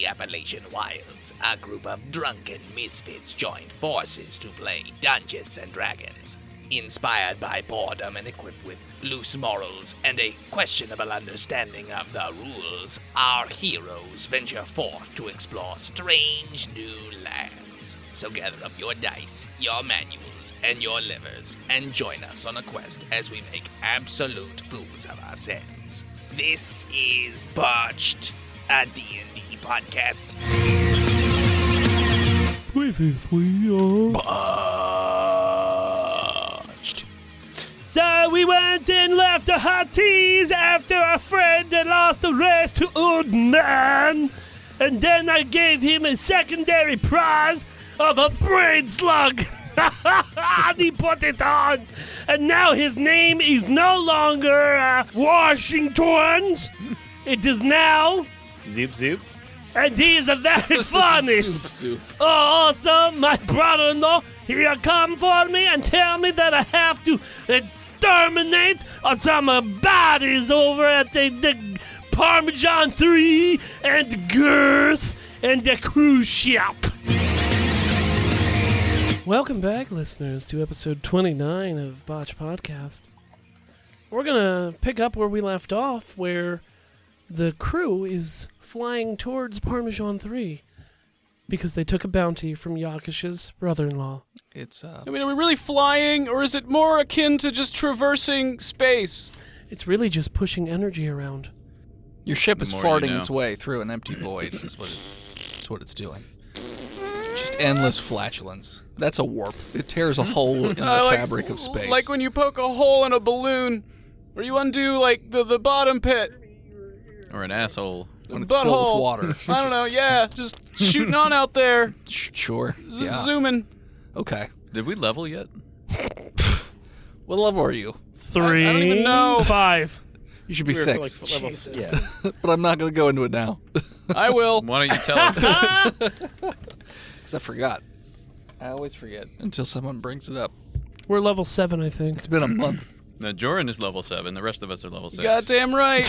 Appalachian wilds, a group of drunken misfits joined forces to play Dungeons and Dragons. Inspired by boredom and equipped with loose morals and a questionable understanding of the rules, our heroes venture forth to explore strange new lands. So gather up your dice, your manuals, and your livers, and join us on a quest as we make absolute fools of ourselves. This is Botched, a D&D podcast. Previously on Botched. So we went and left the hot teas after our friend had lost the race to Old Man. And then I gave him a secondary prize of a brain slug. And he put it on. And now his name is no longer Washington's. It is now Zoop Zoop. and he is a very funny. Soup. Oh, also, my brother-in-law, he'll come for me and tell me that I have to exterminate some bodies over at the Parmesan 3 and Girth and the cruise ship. Welcome back, listeners, to episode 29 of Botch Podcast. We're going to pick up where we left off, where the crew is flying towards Parmesan 3 because they took a bounty from Yakish's brother-in-law. It's I mean, are we really flying, or is it more akin to just traversing space? It's really just pushing energy around. your ship is The more you farting know. its way through an empty void. Is what it's doing. Just endless flatulence. That's a warp. It tears a hole in the fabric of space. Like when you poke a hole in a balloon, or you undo like the bottom pit, Or an asshole. when it's filled with butthole. water. I don't know. Yeah, just shooting on out there, Sure. Yeah. zooming. Okay. Did we level yet? What level are you? 3, I don't even know. 5. You should be We were 6. level, yeah. But I'm not going to go into it now. I will. Why don't you tell us? Because I forgot. I always forget until someone brings it up. We're level 7, I think. It's been a month. Now, Joran is level 7. The rest of us are level 6. Goddamn right.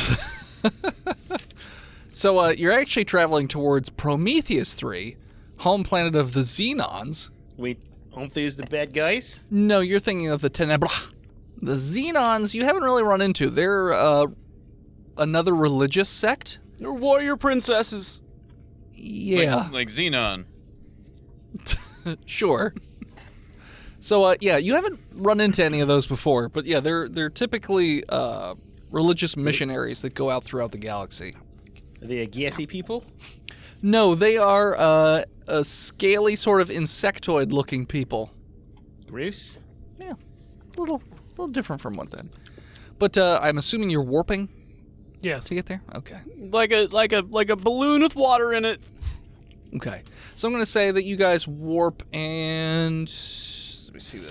So you're actually traveling towards Prometheus 3, home planet of the Xenons. We home thieves the bad guys? No, you're thinking of the Tenebra. The Xenons you haven't really run into. They're another religious sect. They're warrior princesses. Yeah, Like Xenon. sure. So yeah, you haven't run into any of those before, but yeah, they're typically religious missionaries that go out throughout the galaxy. Are they a gassy people? No, they are a scaly sort of insectoid-looking people. Gross? Yeah, a little different from what then. But I'm assuming you're warping Yes. to get there. Okay. Like a balloon with water in it. Okay. So I'm going to say that you guys warp and let me see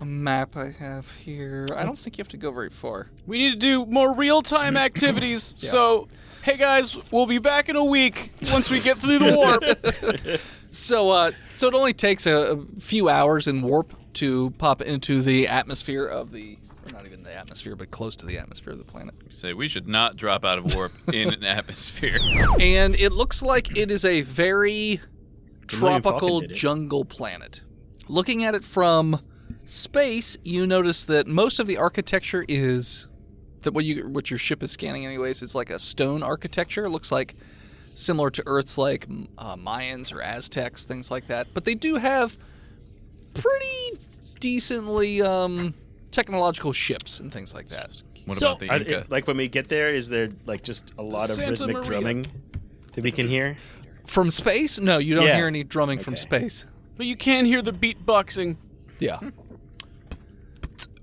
a map I have here. I don't think you have to go very far. We need to do more real-time activities. Yeah. So, hey guys, we'll be back in a week once we get through the warp. So it only takes a few hours in warp to pop into the atmosphere of the, or not even the atmosphere, but close to the atmosphere of the planet. Say we should not drop out of warp in an atmosphere. And it looks like it is a very Millennium Falcon tropical did it. jungle planet. Looking at it from space, you notice that most of the architecture is that what your ship is scanning anyways is like a stone architecture. It looks like similar to Earth's like Mayans or Aztecs, things like that. But they do have pretty decently technological ships and things like that. What So- about the Inca? Like when we get there, is there like just a lot of Santa rhythmic Maria. drumming that we can hear? From space? No, you don't Yeah. hear any drumming from Okay. space. But you can hear the beatboxing. Yeah.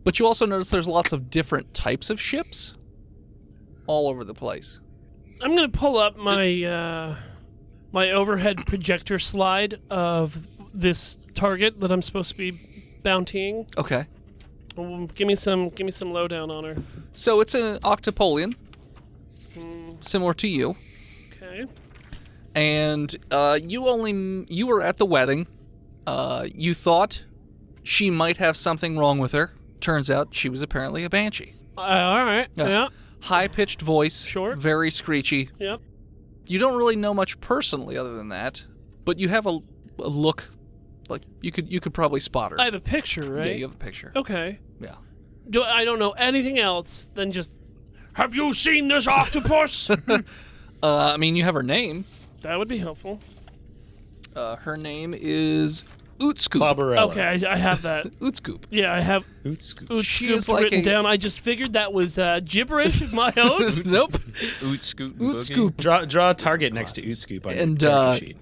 But you also notice there's lots of different types of ships all over the place. I'm going to pull up my my overhead projector slide of this target that I'm supposed to be bountying. Okay. Give me some lowdown on her. So it's an octopolian, similar to you. Okay. And you were at the wedding. You thought she might have something wrong with her. Turns out she was apparently a banshee. All right. Yeah. Yeah. High-pitched voice. Sure. Very screechy. Yep. You don't really know much personally other than that, but you have a look like you could probably spot her. I have a picture, right? Yeah, you have a picture. Okay. Yeah. I don't know anything else than just, have you seen this octopus? I mean, you have her name. That would be helpful. Her name is Ootscoop. Clobberella. Okay, I have that. Ootscoop. Yeah, I have Ootscoop. She Scoop is like written a- down. I just figured that was gibberish of my own. Nope. Oot scoot. Ootscoop. Draw a target next to Ootscoop on And, your character sheet.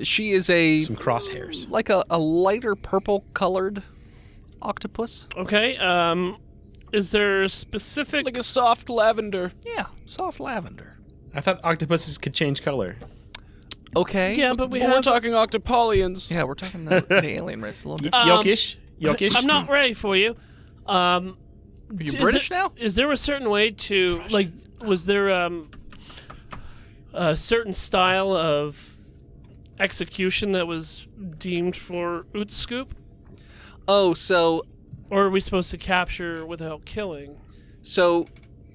She is a Some crosshairs. like a lighter purple colored octopus. Okay, is there specific... Like a soft lavender. Yeah, soft lavender. I thought octopuses could change color. Okay. Yeah, but we We're have... talking octopolians. Yeah, we're talking the alien race a little bit. Yokish? Yokish? I'm not ready for you. Are you British now? Is there a certain way to, like, was there a certain style of execution that was deemed for Ootscoop? Oh, so Or are we supposed to capture without killing?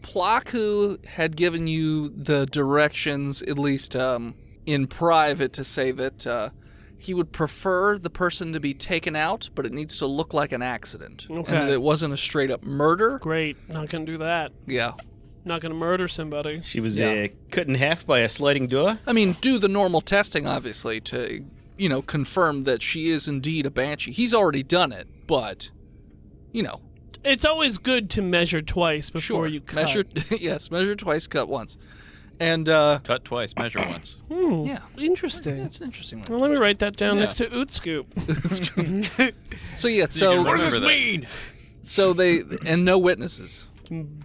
Plaku had given you the directions, at least in private, to say that he would prefer the person to be taken out, but it needs to look like an accident. Okay. And that it wasn't a straight up murder. Great, not gonna do that. Yeah. Not gonna murder somebody. She was Yeah. cut in half by a sliding door. I mean, do the normal testing, obviously, to, confirm that she is indeed a banshee. He's already done it, but, It's always good to measure twice before sure. you cut. Measure, yes, measure twice, cut once. And, Cut twice, measure once. yeah, Interesting. that's an interesting Well, one. let me write that down Yeah. next to Ootscoop. So, yeah, so, What does this mean? so they, and no witnesses.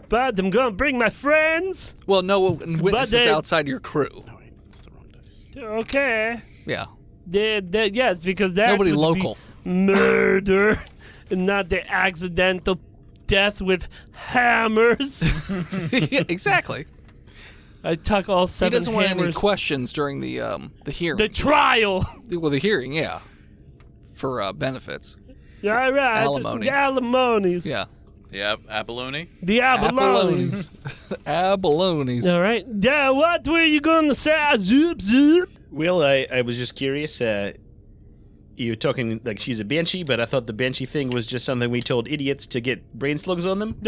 But I'm gonna bring my friends. Well, no witnesses they- outside your crew. Okay. Yeah. Yes, because that Nobody would local. be murder, and not the accidental death with hammers. Yeah, exactly. I tuck all He 7 doesn't want any hammers. questions during the hearing. The trial. Well, the hearing, yeah, for benefits. All right. Alimony. The alimonies. Yeah. Yep, abalone. The abalones. Abalones. All right. Yeah. What were you going to say? Zoop zoop. Will, I was just curious. You were talking like she's a banshee, but I thought the banshee thing was just something we told idiots to get brain slugs on them.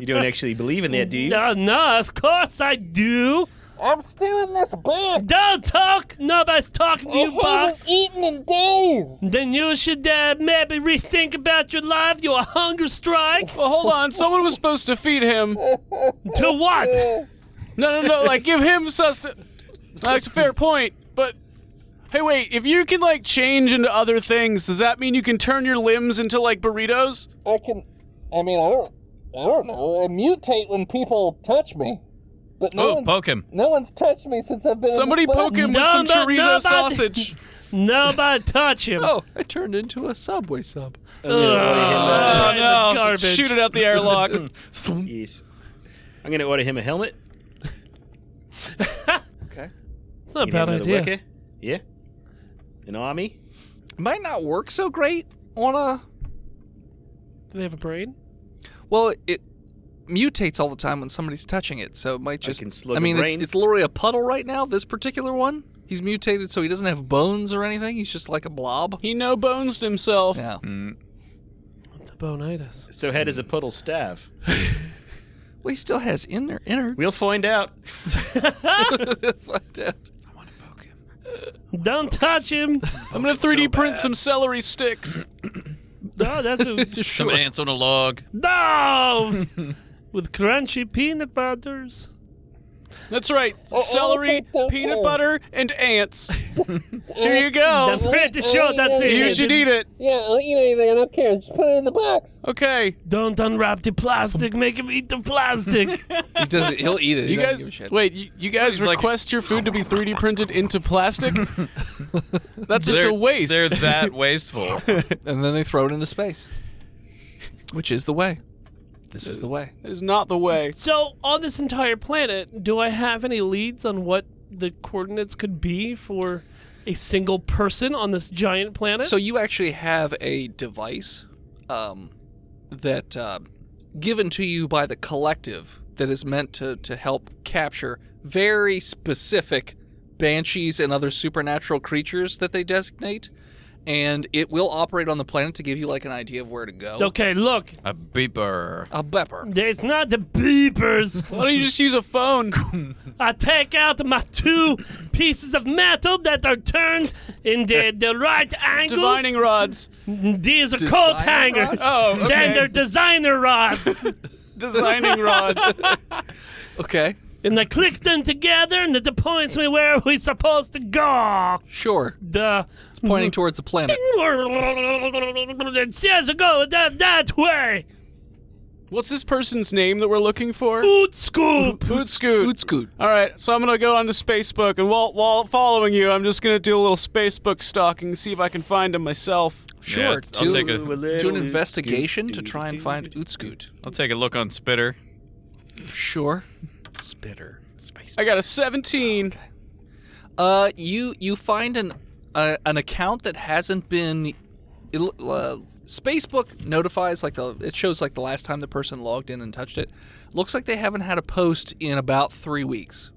You don't actually believe in that, do you? No, of course I do. I'm still in this bed. Don't talk. Nobody's talking to I you, Buck. haven't eaten in days. Then you should maybe rethink about your life. You're a hunger strike. Well, hold on. Someone was supposed to feed him. To what? No. Like, give him sustenance. That's a fair point, but... Hey, wait. If you can, change into other things, does that mean you can turn your limbs into, burritos? I don't know. I mutate when people touch me. But Oh, poke him. no one's touched me since I've been Somebody in this poke him with No, some no, chorizo nobody- sausage. Nobody touch him. Oh, I turned into a Subway sub. I'm gonna order Oh, him no. Garbage. Shoot it out the airlock. yes. I'm gonna order him a helmet. Okay. It's not a You bad have another idea. worker. Yeah. An army. Might not work so great on a. Do they have a brain? Well, it mutates all the time when somebody's touching it, so it might just. can slug I a mean, brain. it's literally a puddle right now. This particular one, he's mutated, so he doesn't have bones or anything. He's just like a blob. He no-bones himself. Yeah. The bonitis. So how does a puddle starve? Well, he still has innards. We'll find out. Find out. Don't touch him. I'm gonna 3D print some celery sticks. No, that's a Some ants on a log. no. With crunchy peanut butters. That's right. Celery, don't peanut care. butter, and ants. Here you I'm go. pretty sure that's it. You should eat it. Yeah, I'll eat anything. I don't care. Just put it in the box. Okay. Don't unwrap the plastic. Make him eat the plastic. He does it. He'll eat it. He You doesn't give a guys, shit. wait. You guys He's like- request your food to be 3D printed into plastic? That's just They're- a waste. They're that wasteful. And then they throw it into space, which is the way. This is the way. That is not the way. So, on this entire planet, do I have any leads on what the coordinates could be for a single person on this giant planet? So you actually have a device that given to you by the collective that is meant to help capture very specific banshees and other supernatural creatures that they designate, and it will operate on the planet to give you like an idea of where to go. Okay, look. A beeper. A beeper. It's not the beepers. Why don't you just use a phone? I take out my 2 pieces of metal that are turned in the right angles. Divining rods. These are coat Designer hangers. rods? Oh, okay. Then they're designer rods. Designing rods. Okay. And I click them together, and it points me where we're supposed to go. Sure. It's Pointing towards the planet. It says to go that way. What's this person's name that we're looking for? Boot scoop. Scoot. All right, so I'm going to go onto Facebook, and while following you, I'm just going to do a little Facebook stalking, see if I can find him myself. Sure. Yeah, I'll take do an investigation to try and find Utskoot. I'll take a look on Spitter. Sure. Spitter. I got a 17. You find an account that hasn't been. Spacebook notifies it shows like the last time the person logged in and touched it. Looks like they haven't had a post in about 3 weeks.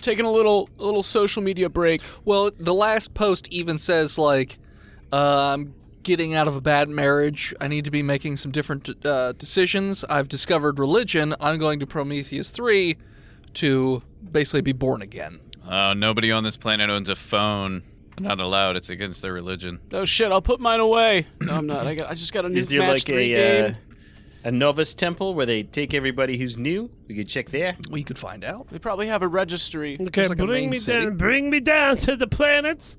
Taking a little social media break. Well, the last post even says like, I'm getting out of a bad marriage. I need to be making some different decisions. I've discovered religion. I'm going to Prometheus 3 to basically be born again. Nobody on this planet owns a phone. They're not allowed. It's against their religion. Oh shit! I'll put mine away. No, I'm not. I just got a new Is there match like 3 game. a novice temple where they take everybody who's new? We could check there. Well, you could find out. They probably have a registry. Okay, like a main city. bring me down to the planets.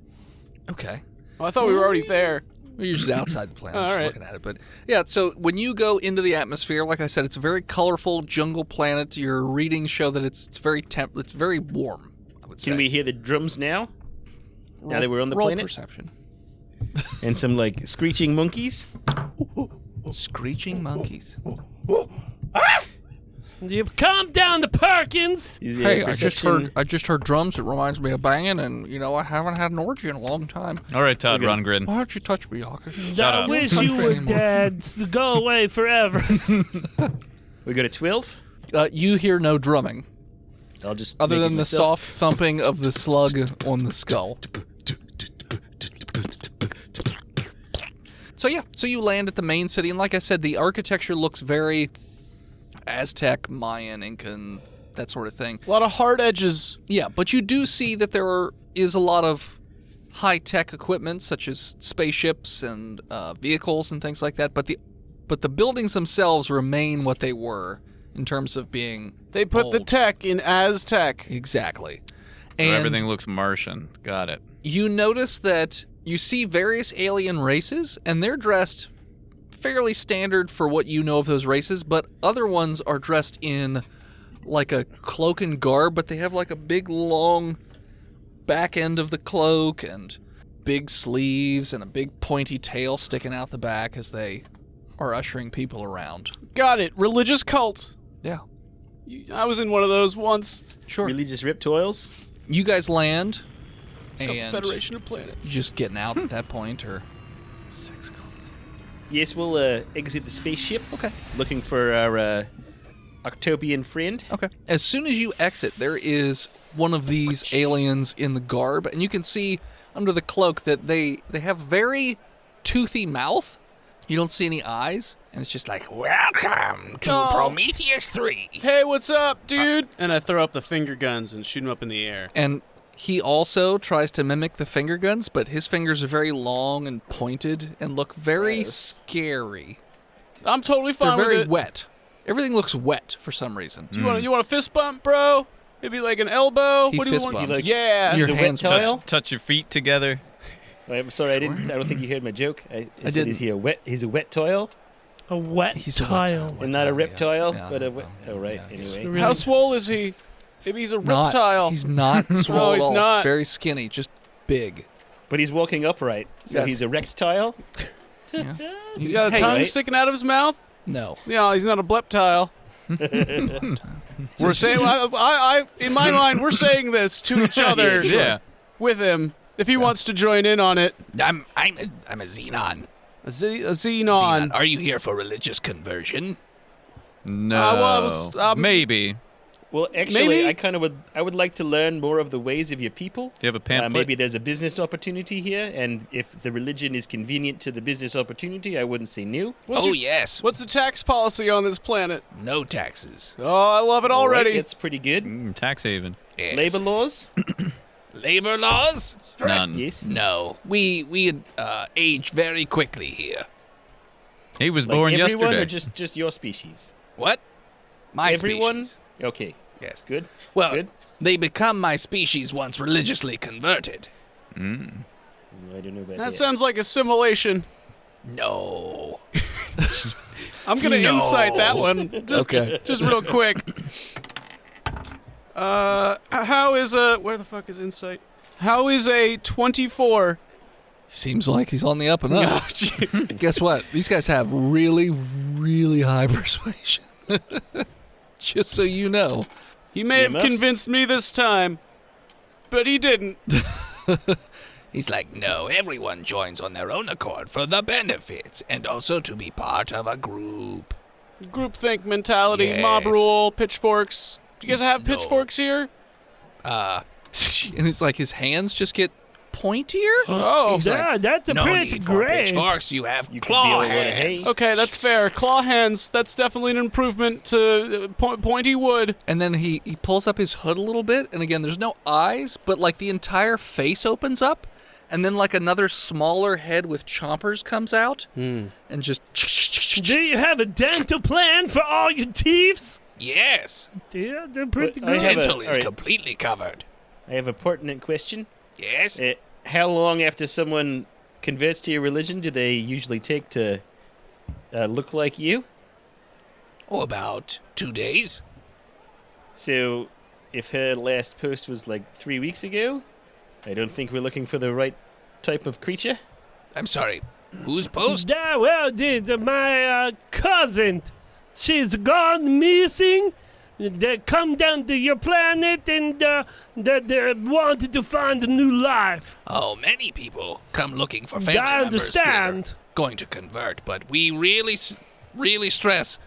Okay. Oh, I thought we were already there. We're usually outside the planet, All just right. looking at it. But yeah, so when you go into the atmosphere, like I said, it's a very colorful jungle planet. Your readings show that it's very warm, I would say. Can we hear the drums now? Now that we're on the roll planet? perception. And some like screeching monkeys? Screeching monkeys. You calm down the Perkins. Is there Hey, perception? I just heard drums. It reminds me of banging, and I haven't had an orgy in a long time. All right, Todd Okay. Rundgren. Why don't you touch me, Hawker? I up. wish Don't you touch me were anymore. dead. Go away forever. We go to 12? You hear no drumming, I'll just other make it than the myself. soft thumping of the slug on the skull. So you land at the main city, and like I said, the architecture looks very Aztec, Mayan, Incan, that sort of thing. A lot of hard edges. Yeah, but you do see that there is a lot of high-tech equipment, such as spaceships and vehicles and things like that. But the buildings themselves remain what they were in terms of being. They put the old. tech in Aztec. Exactly. So And everything looks Martian. Got it. you notice that you see various alien races, and they're dressed fairly standard for what you know of those races, but other ones are dressed in like a cloak and garb, but they have like a big long back end of the cloak and big sleeves and a big pointy tail sticking out the back as they are ushering people around. Got it. Religious cult. Yeah, I was in one of those once. sure. Religious reptiles? You guys land, and Federation of Planets. you just getting out at that point, or Yes, we'll exit the spaceship. okay. Looking for our Octopian friend. Okay. As soon as you exit, there is one of these aliens in the garb, and you can see under the cloak that they have very toothy mouth. You don't see any eyes, and it's just like, Welcome to Oh. Prometheus 3. Hey, what's up, dude? And I throw up the finger guns and shoot them up in the air. and he also tries to mimic the finger guns, but his fingers are very long and pointed and look very scary. I'm totally They're fine with very it. wet. Everything looks wet for some reason. You want a fist bump, bro? Maybe like an elbow? He What do you fist want? bumps. Yeah. Your Is it wet hands tile? Touch your feet together. I'm sorry, I don't think you heard my joke. I said, didn't. Is he a wet? He's a wet tile, A wet He's a wet tile. tile. and not a yeah. reptile, Yeah, but a yeah, wet. yeah, Oh right. yeah. Anyway, Really- How swole is he? Maybe he's a Not- reptile. He's not swole he's at all. not. Very skinny, just big. but he's walking upright, so Yes. he's a rectile. Yeah. He got a Hey, tongue right? sticking out of his mouth? No. Yeah, he's not a bleptile. We're saying, I in my mind, we're saying this to each other. Yeah. With him, if he wants to join in on it. I'm a Xenon. A xenon. Are you here for religious conversion? No. well, I was, Maybe. Well, actually, Maybe? I would like to learn more of the ways of your people. You have a pamphlet? Maybe there's a business opportunity here, and if the religion is convenient to the business opportunity, I wouldn't say no. Yes. What's the tax policy on this planet? No taxes. Oh, I love it All right, already. it's pretty good. Tax haven. Yes. Labor laws? Labor laws? None. Yes. No. We age very quickly here. He was Like born everyone yesterday. or just your species? What? My Everyone? species. Okay, Yes. good. Well, Good. they become my species once religiously converted. I don't know about That sounds like assimilation. No. I'm gonna No. insight that one. Just, Okay. just real quick. How is where the fuck is insight? How is a 24? Seems like he's on the up and up. Guess what? These guys have really, really high persuasion. Just so you know. He may have EMFs? convinced me this time, but he didn't. He's like, no, everyone joins on their own accord for the benefits and also to be part of a group. Groupthink mentality, Yes. mob rule, pitchforks. Do you guys have No. pitchforks here? And it's like his hands just get pointier. Oh, He's like, Yeah, that's a no pretty need for great. pitchforks, you have You could claw be a load of hay. hands. okay, that's fair. Claw hands. That's definitely an improvement to pointy wood. And then he pulls up his hood a little bit, and again, there's no eyes, but like the entire face opens up, and then like another smaller head with chompers comes out, and just. Do you have a dental plan for all your teeth? Yes. Yeah, they're pretty But I good. have Dental is alright. completely covered. I have a pertinent question. Yes. How long after someone converts to your religion do they usually take to look like you? Oh, about 2 days. So, if her last post was like 3 weeks ago, I don't think we're looking for the right type of creature. I'm sorry. Whose post? Yeah, well, it's my cousin. She's gone missing. They come down to your planet and they wanted to find a new life. Oh, many people come looking for family I members that are understand. going to convert, but we really stress,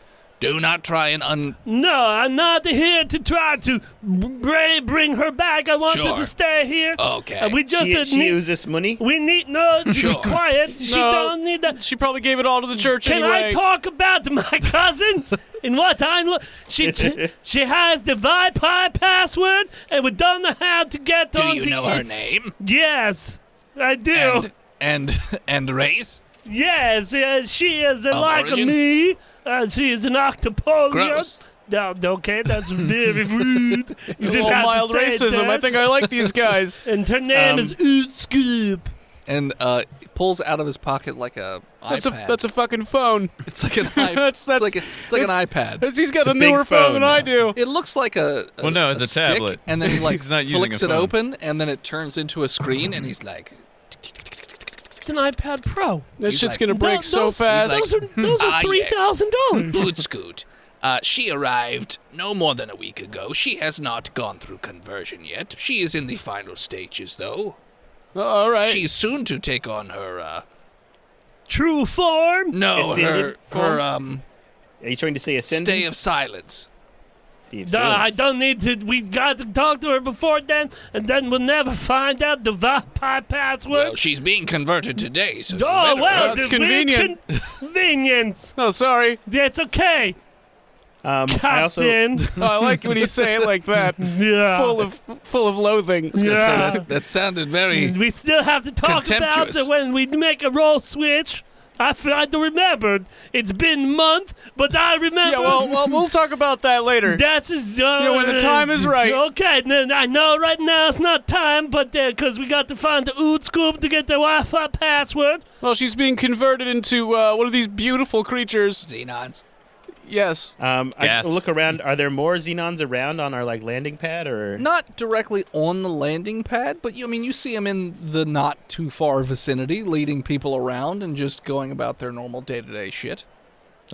do not try and No, I'm not here to try to bring her back. I want her Sure. to stay here. Okay. We just She need. owes us money. We need to Sure. be quiet. She No. don't need that. She probably gave it all to the church Can anyway. I talk about my cousin and what I'm? She has the Wi-Fi password, and we don't know how to get Do on. you know her name? Yes, I do. And race? Yes, she is like origin? me. She is an octopolian. Gross. No, okay, that's very rude. You A didn't little have to mild say racism. that. I think I like these guys. And her name is Utscoop. And he pulls out of his pocket like a iPad. That's a fucking phone. It's like an iPad. That's- it's like an iPad. He's got It's a a big newer phone than phone I now. do. It looks like a Well, no, it's a stick, tablet. and then he like He's not using flicks a it phone. open, and then it turns into a screen, and he's like, It's an iPad Pro. That He's shit's like, gonna break Those- so those- fast. like- Those are Ah, yes. $3,000. Good Scoot. She arrived no more than a week ago. She has not gone through conversion yet. She is in the final stages, though. All right. She's soon to take on her, True form. no, Ascended her Are you trying to say ascendant? stay of silence. Steve No, I Sims. don't need to. We got to talk to her before then, and then we'll never find out the Wi-Fi password. Well, she's being converted today, so you Oh, better- well, That's the weird convenience. Oh, sorry. That's okay, I also Captain. Oh, I like when you say it like that. Yeah. Full of loathing. Yeah. that sounded very... We still have to talk about Contemptuous. it when we make a roll switch. I tried to remember. It's been a month, but I remember. Yeah, well, we'll talk about that later. That's just, when the time is right. Okay, then I know right now it's not time, but because we got to find the Ood Scoop to get the Wi-Fi password. Well, she's being converted into one of these beautiful creatures. Xenons. Yes. I Gas. look around. Are there more Xenons around on our like landing pad, or not directly on the landing pad, but you see him in the not too far vicinity, leading people around and just going about their normal day-to-day shit.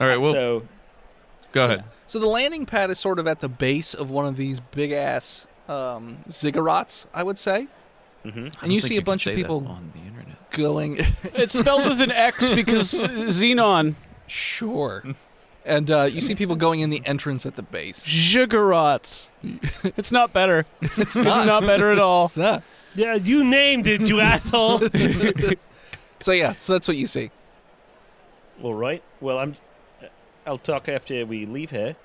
All right, well, so? go ahead. So the landing pad is sort of at the base of one of these big-ass ziggurats, I would say. Mm-hmm. And you see a bunch of people on the internet. going... It's spelled with an X because Xenon. Sure. And you see people going in the entrance at the base. Ziggurats. It's not better. It's not better at all. It's not. Yeah, you named it, you asshole. So that's what you see. All right. Well, I'll talk after we leave here.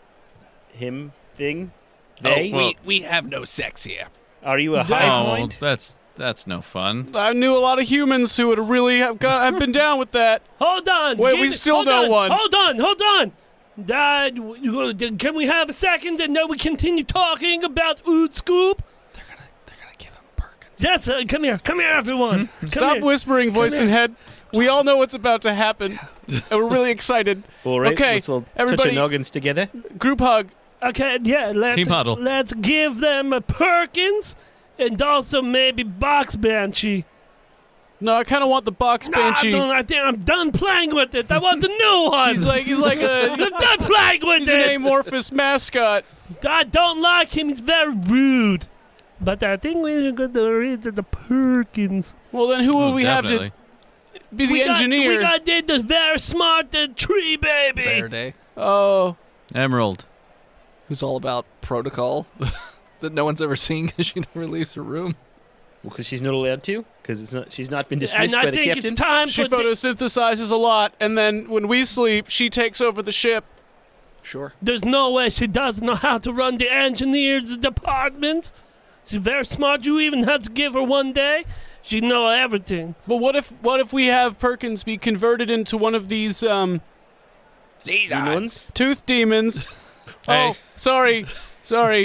Him, thing, they. Oh, we have no sex here. Are you a hive Oh, mind? that's no fun. I knew a lot of humans who would really have been down with that. Hold on. Wait, we still know one. Hold on. Can we have a second and then we continue talking about Ood Scoop? They're gonna give him Perkins. Yes, come here, everyone. Come Stop here. whispering, voice and head. We all know what's about to happen, and we're really excited. All right. Okay, Let's all touch everybody- our noggins together. Group hug. Okay, yeah, Team huddle. let's give them a Perkins and also maybe Box Banshee. No, I kind of want the box banshee. I think I'm done playing with it. I want the new one. He's like I'm done playing with he's it. an amorphous mascot. I don't like him. He's very rude. But I think we're going to read the Perkins. Well, then who will we Definitely. have to be the engineer? We got the very smart tree baby. Bear Day, Oh, Emerald. who's all about protocol that no one's ever seen because she never leaves her room. Well, because she's not allowed to. Because she's not been And dismissed I by the think captain. it's time she for the, photosynthesizes a lot, and then when we sleep, she takes over the ship. Sure. There's no way she doesn't know how to run the engineers department. She's very smart. You even have to give her one day. She know everything. But what if we have Perkins be converted into one of these Xenons? tooth demons? Hey. Oh, sorry.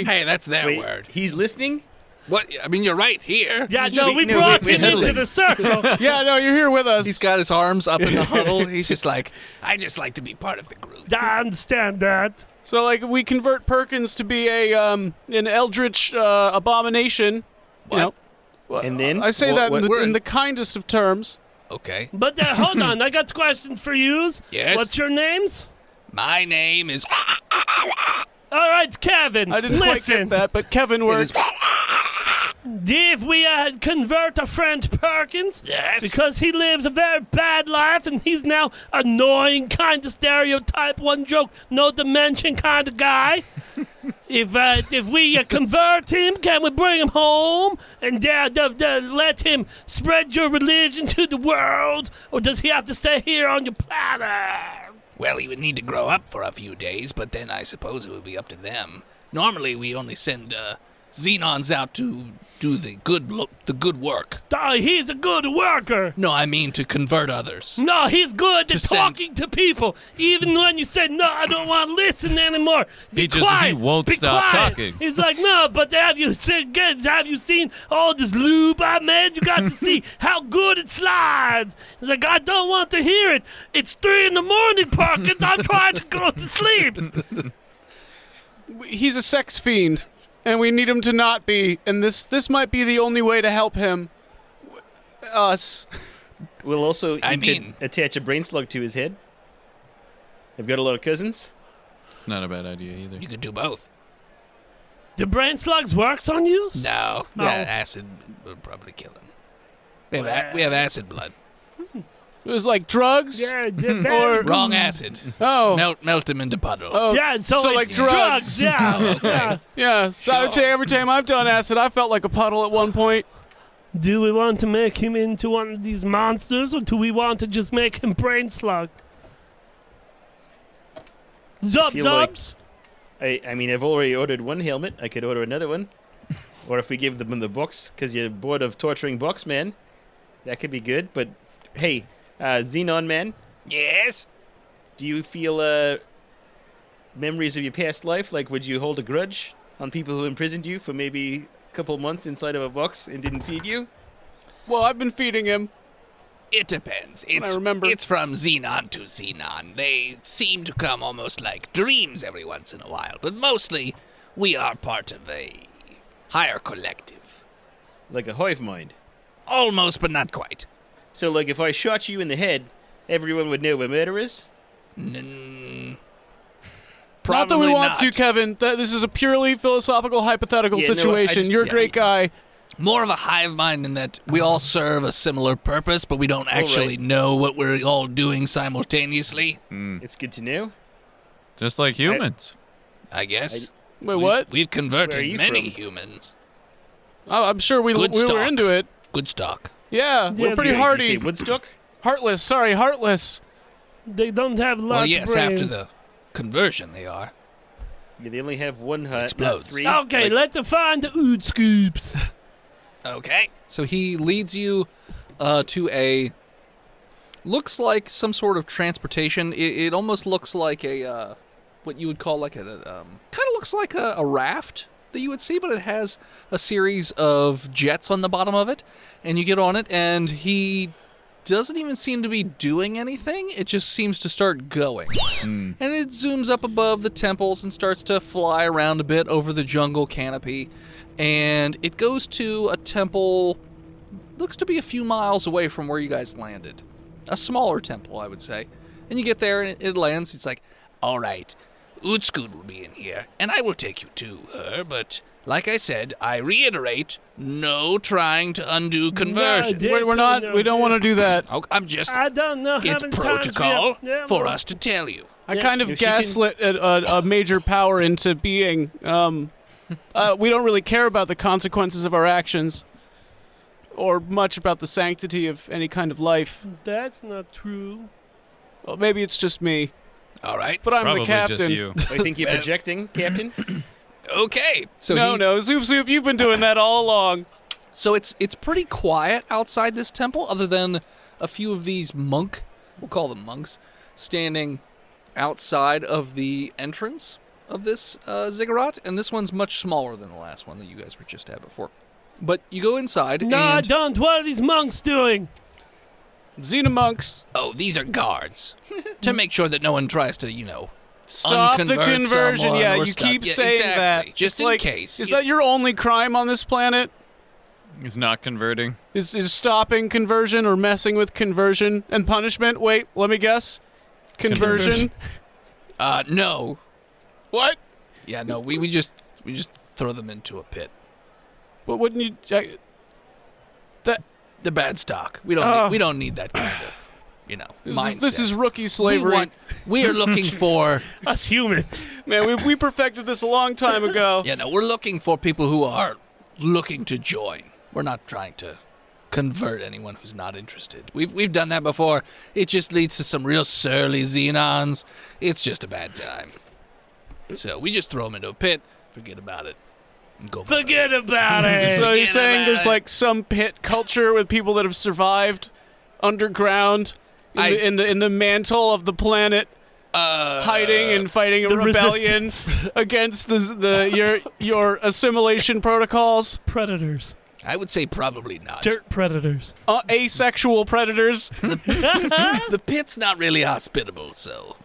Hey, that's their Wait, word. he's listening? What? I mean, you're right here. Yeah, just- no, we no, brought we him huddled into him. the circle. Yeah, no, you're here with us. He's got his arms up in the huddle. He's just like, I just like to be part of the group. I understand that. So, like, we convert Perkins to be an eldritch abomination. What? You know, well, And then? I say that What- in the kindest of terms. Okay. But hold on, I got a question for yous. Yes? What's your names? My name is. All right, Kevin. I didn't quite listen. get that, but Kevin It works. is. If we convert a friend Perkins, Yes. because he lives a very bad life and he's now annoying, kind of stereotype, one joke, no dimension kind of guy. If we convert him, can we bring him home and let him spread your religion to the world, or does he have to stay here on your planet? Well, he would need to grow up for a few days, but then I suppose it would be up to them. Normally, we only send Xenons out to do the good work. Oh, he's a good worker. No, I mean to convert others. No, he's good To at send- talking to people. Even when you say, no, I don't want to listen anymore. Be He quiet. won't Be stop quiet. talking. He's like, no, but have you seen all this lube I made? You got to see how good it slides. He's like, I don't want to hear it. It's 3 a.m, Perkins. I'm trying to go to sleep. He's a sex fiend, and we need him to not be. And this might be the only way to help him. Us. Well, also, I you mean- could attach a brain slug to his head. I've got a lot of cousins. It's not a bad idea either. You could do both. The brain slugs works on you? No, No. yeah, acid would probably kill him. We have acid blood. It was like drugs. Yeah, Or- Wrong acid. Oh. Melt him into puddle. Oh. yeah, so it's like drugs. Yeah. Oh, okay. Yeah. Yeah. So I would say every time I've done acid, I felt like a puddle at one point. Do we want to make him into one of these monsters, or do we want to just make him brain slug? Zub feel like- zubs. I mean, I've already ordered one helmet. I could order another one. Or if we give them the box, because you're bored of torturing box man, that could be good. But hey, Xenon man, Yes? do you feel memories of your past life? Like, would you hold a grudge on people who imprisoned you for maybe a couple months inside of a box and didn't feed you? Well, I've been feeding him. It depends. I remember. It's from Xenon to Xenon. They seem to come almost like dreams every once in a while, but mostly we are part of a higher collective. Like a hive mind. Almost, but not quite. So, like, if I shot you in the head, everyone would know we're murderers? Mm, Not that we probably want not. to, Kevin. This is a purely philosophical, hypothetical Yeah, no, I situation. just- You're a yeah, great guy. More of a hive mind in that we all serve a similar purpose, but we don't actually right. know what we're all doing simultaneously. It's good to know. Just like humans. I guess. Wait, what? We've Where are converted you many from? humans. Oh, I'm sure we Good were stock. into it. Good stock. Yeah, Yeah, we're pretty did you Did you say hardy. Woodstock? Heartless. Sorry, heartless. They don't have lots Well, of yes, brains. after the conversion they are. Yeah, they only have one hut, Explodes. not three. Okay, Like, let's find the ood scoops. Okay. So he leads you to a looks like some sort of transportation. It almost looks like a what you would call like a kind of looks like a raft that you would see, but it has a series of jets on the bottom of it, and you get on it, and he doesn't even seem to be doing anything. It just seems to start going. And it zooms up above the temples and starts to fly around a bit over the jungle canopy. And it goes to a temple, looks to be a few miles away from where you guys landed. A smaller temple, I would say. And you get there and it lands. It's like, All right. Utskud will be in here, and I will take you to her, but like I said, I reiterate, no trying to undo conversion. dude. We're not. We don't want to do that. Oh, I'm just... I don't know. It's how many times we protocol have- yeah, for well, us to tell you. I Yeah. kind of If she can- gaslit a major power into being. We don't really care about the consequences of our actions, or much about the sanctity of any kind of life. That's not true. Well, maybe it's just me, All right. but I'm Probably the captain. just you. I think you're projecting, Captain. Okay. so No, he- no, Zoop Zoop, you've been doing that all along. So it's pretty quiet outside this temple, other than a few of these we'll call them monks, standing outside of the entrance of this ziggurat, and this one's much smaller than the last one that you guys were just at before. But you go inside, No, I and don't. What are these monks doing? Xenomonks, Oh, these are guards. to make sure that no one tries to, stop the unconvert conversion. someone Yeah, or you stop- keep Yeah, saying exactly. that. Just It's in like, case. Is Yeah. that your only crime on this planet? He's not converting. Is stopping conversion or messing with conversion and punishment? Wait, let me guess. Conversion. No. What? Yeah, no, we just throw them into a pit. But wouldn't you? The bad stock. We don't need that kind of, mindset. This is rookie slavery. We are looking for, Us humans. Man, we perfected this a long time ago. we're looking for people who are looking to join. We're not trying to convert anyone who's not interested. We've done that before. It just leads to some real surly Xenons. It's just a bad time. So we just throw them into a pit, forget about it, and go for it. Forget about it. So you're Forget saying about there's it. like some pit culture with people that have survived underground in the mantle of the planet, hiding and fighting a the rebellion resistance. against your assimilation protocols. Predators. I would say probably not. Dirt predators. Asexual predators. The pit's not really hospitable, so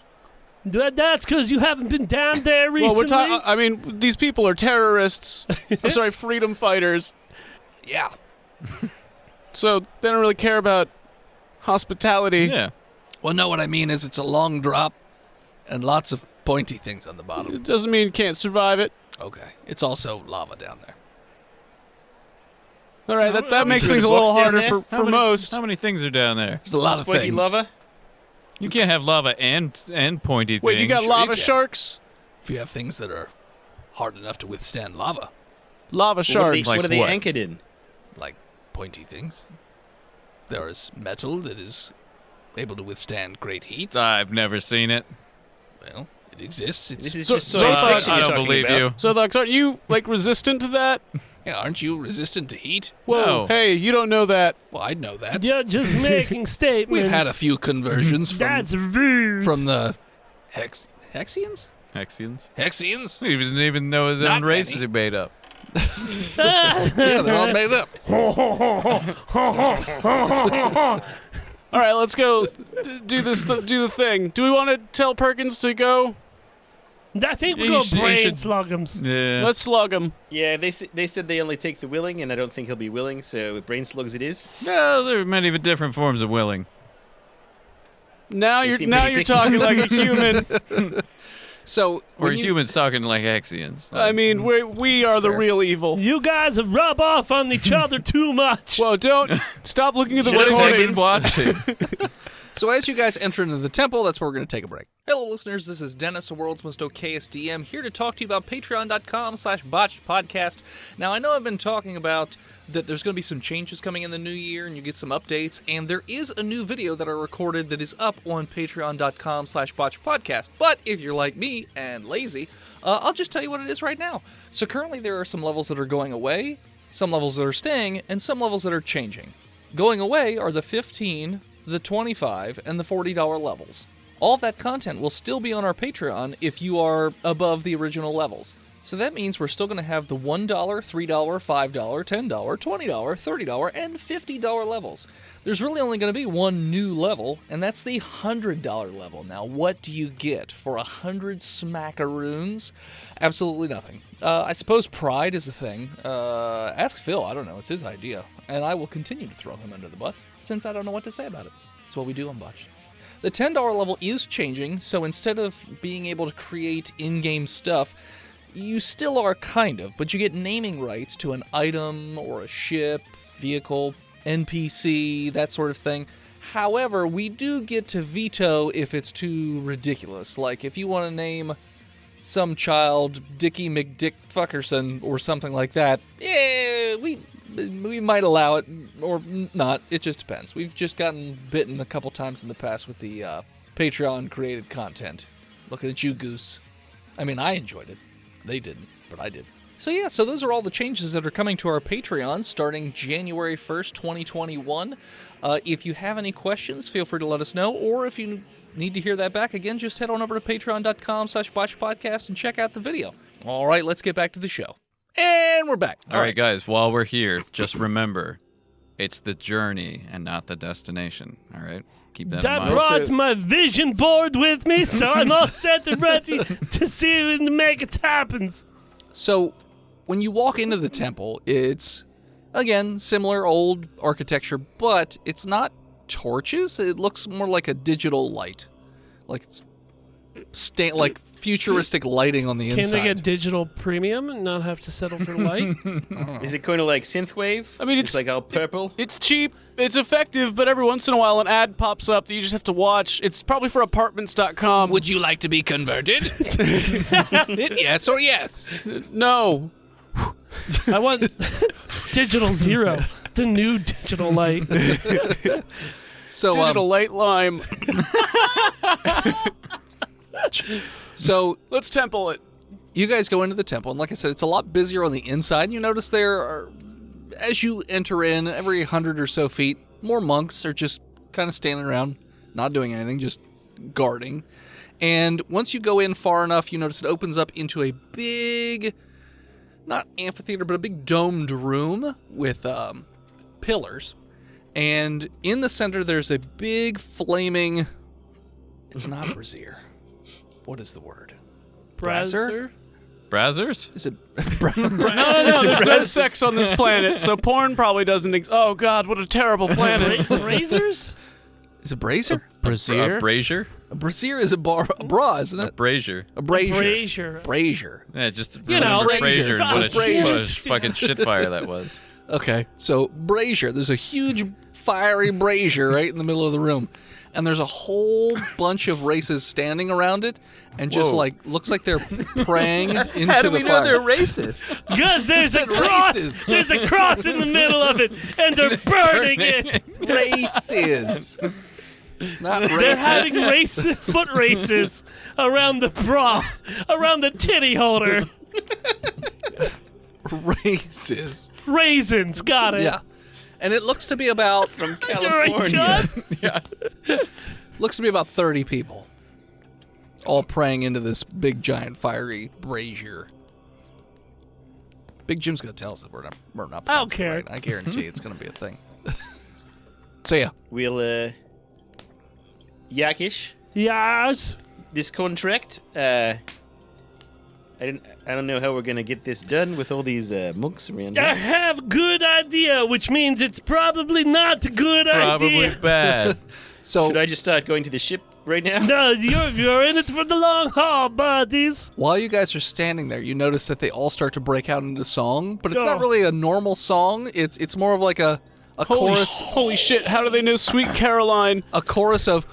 That's because you haven't been down there recently. Well, we're talking. I mean, these people are terrorists. I'm sorry, freedom fighters. yeah. So they don't really care about hospitality. Yeah. Well, no, what I mean is it's a long drop and lots of pointy things on the bottom. It doesn't mean you can't survive it. Okay. It's also lava down there. All right, that makes sure things a the little book's down harder there? for most. How many things are down there? There's a lot of Spiky things. lava. You can't have lava and pointy things. Wait, you got Sure lava you can. sharks? If you have things that are hard enough to withstand lava, Lava sharks. Like What are they what? anchored in? like pointy things. There is metal that is able to withstand great heats. I've never seen it. Well, it exists. It's, This is So- just so science I fiction I you're don't talking believe about. you. So, Lux, aren't you like resistant to that? yeah, aren't you resistant to heat? Whoa, No. hey, you don't know that. Well, I'd know that. You're just making statements. We've had a few conversions That's rude. from the Hexians? Hexians. Hexians? We didn't even know his Not own races many. are made up. Yeah, they're all made up. All right, let's go do the thing. Do we want to tell Perkins to go? I think we're You going should- to you brain should- slugums. Yeah. Let's slug him. Yeah, they said they only take the willing, and I don't think he'll be willing. So brain slugs it is. No, there are many different forms of willing. Now You you're seem now pretty you're picky. talking like a human. so Or when you- humans talking like Hexians. I mean, we are the fair. real evil. You guys rub off on each other too much. Well, don't stop looking at the What have they been recordings. watching? So as you guys enter into the temple, that's where we're going to take a break. Hello, listeners. This is Dennis, the world's most okayest DM, here to talk to you about patreon.com/botchedpodcast. Now, I know I've been talking about that there's going to be some changes coming in the new year, and you get some updates, and there is a new video that I recorded that is up on patreon.com/botchedpodcast. But if you're like me and lazy, I'll just tell you what it is right now. So currently there are some levels that are going away, some levels that are staying, and some levels that are changing. Going away are the 15, the 25, and the $40 levels. All of that content will still be on our Patreon if you are above the original levels. So that means we're still going to have the $1, $3, $5, $10, $20, $30, and $50 levels. There's really only going to be one new level, and that's the $100 level. Now, what do you get for 100 smackaroons? Absolutely nothing. I suppose pride is a thing. Ask Phil. I don't know. It's his idea. And I will continue to throw him under the bus, since I don't know what to say about it. It's what we do on Botched. The $10 level is changing, so instead of being able to create in-game stuff, you still are kind of, but you get naming rights to an item or a ship, vehicle, NPC, that sort of thing. However, we do get to veto if it's too ridiculous. Like, if you want to name some child Dickie McDick Fuckerson or something like that, we might allow it or not. It just depends. We've just gotten bitten a couple times in the past with the Patreon-created content. Looking at you, Goose. I mean, I enjoyed it. They didn't, but I did. So yeah, so those are all the changes that are coming to our Patreon starting January 1st, 2021. If you have any questions, feel free to let us know, or if you need to hear that back again, just head on over to patreon.com/botchedpodcast and check out the video. All right, let's get back to the show. And we're back. All right, guys, while we're here, just remember, it's the journey and not the destination, all right? Keep that in I mind. brought my vision board with me, so I'm all set and ready to see when the make it happens. So, when you walk into the temple, it's, again, similar old architecture, but it's not torches. It looks more like a digital light. Like it's like futuristic lighting on the Can inside. they get digital premium and not have to settle for light? Is it kind of like synthwave? I mean, it's like all purple. It's cheap, it's effective, but every once in a while an ad pops up that you just have to watch. It's probably for apartments.com. Would you like to be converted? Yes or yes? No. I want digital zero, the new digital light. So, Digital light lime. so Let's temple it. you guys go into the temple, and like I said, it's a lot busier on the inside. You notice there are, as you enter in, every 100 or so feet, more monks are just kind of standing around, not doing anything, just guarding. And once you go in far enough, you notice it opens up into a big, not amphitheater, but a big domed room with pillars. And in the center, there's a big flaming... It's not a brazier. What is the word? Browser? Brazzers? Is it... No, there's no sex on this planet, so porn probably doesn't exist. Oh, God, what a terrible planet. Razors? Is it brazier? A brazier? A brazier is a bra, isn't A it? brazier. A brazier. Brazier. Brazier. Yeah, just You know, remember Brazier and what a Brazier. fucking shitfire that was. Okay, so brazier. There's a huge fiery brazier right in the middle of the room. And there's a whole bunch of races standing around it, and just Whoa. like looks like they're praying into the fire. How do we know they're racist? Because there's a said cross. races. There's a cross in the middle of it, and they're burning it. Races. Not They're racist. having foot races around the bra, around the titty holder. Races. Raisins, got it. Yeah. And it looks to be about You're right, John? looks to be about 30 people. All praying into this big giant fiery brazier. Big Jim's gonna tell us that we're not I don't pronouncing it care. right. I guarantee it's gonna be a thing. So yeah. We'll, Yakish, Yes. this contract, I don't know how we're gonna get this done with all these monks around I here. have a good idea, which means it's probably not a good Probably idea. bad. So Should I just start going to the ship right now? No, you're in it for the long haul, buddies. while you guys are standing there, you notice that they all start to break out into song, but it's not Oh. really a normal song. It's more of like a a chorus. Holy shit! How do they know Sweet Caroline? A chorus of.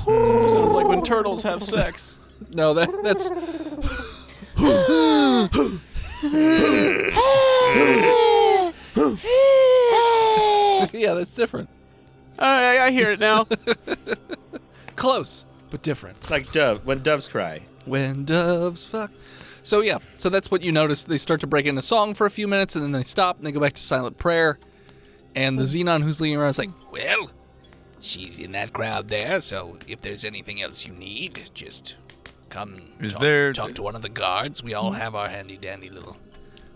Sounds like when turtles have sex. No, that's. Yeah, that's different. I hear it now. Close, but different. Like when doves cry. When doves fuck. So yeah, so that's what you notice. They start to break into song for a few minutes, and then they stop, and they go back to silent prayer. And the Xenon who's leading around is like, Well, she's in that crowd there, so if there's anything else you need, just come talk to one of the guards. We all have our handy-dandy little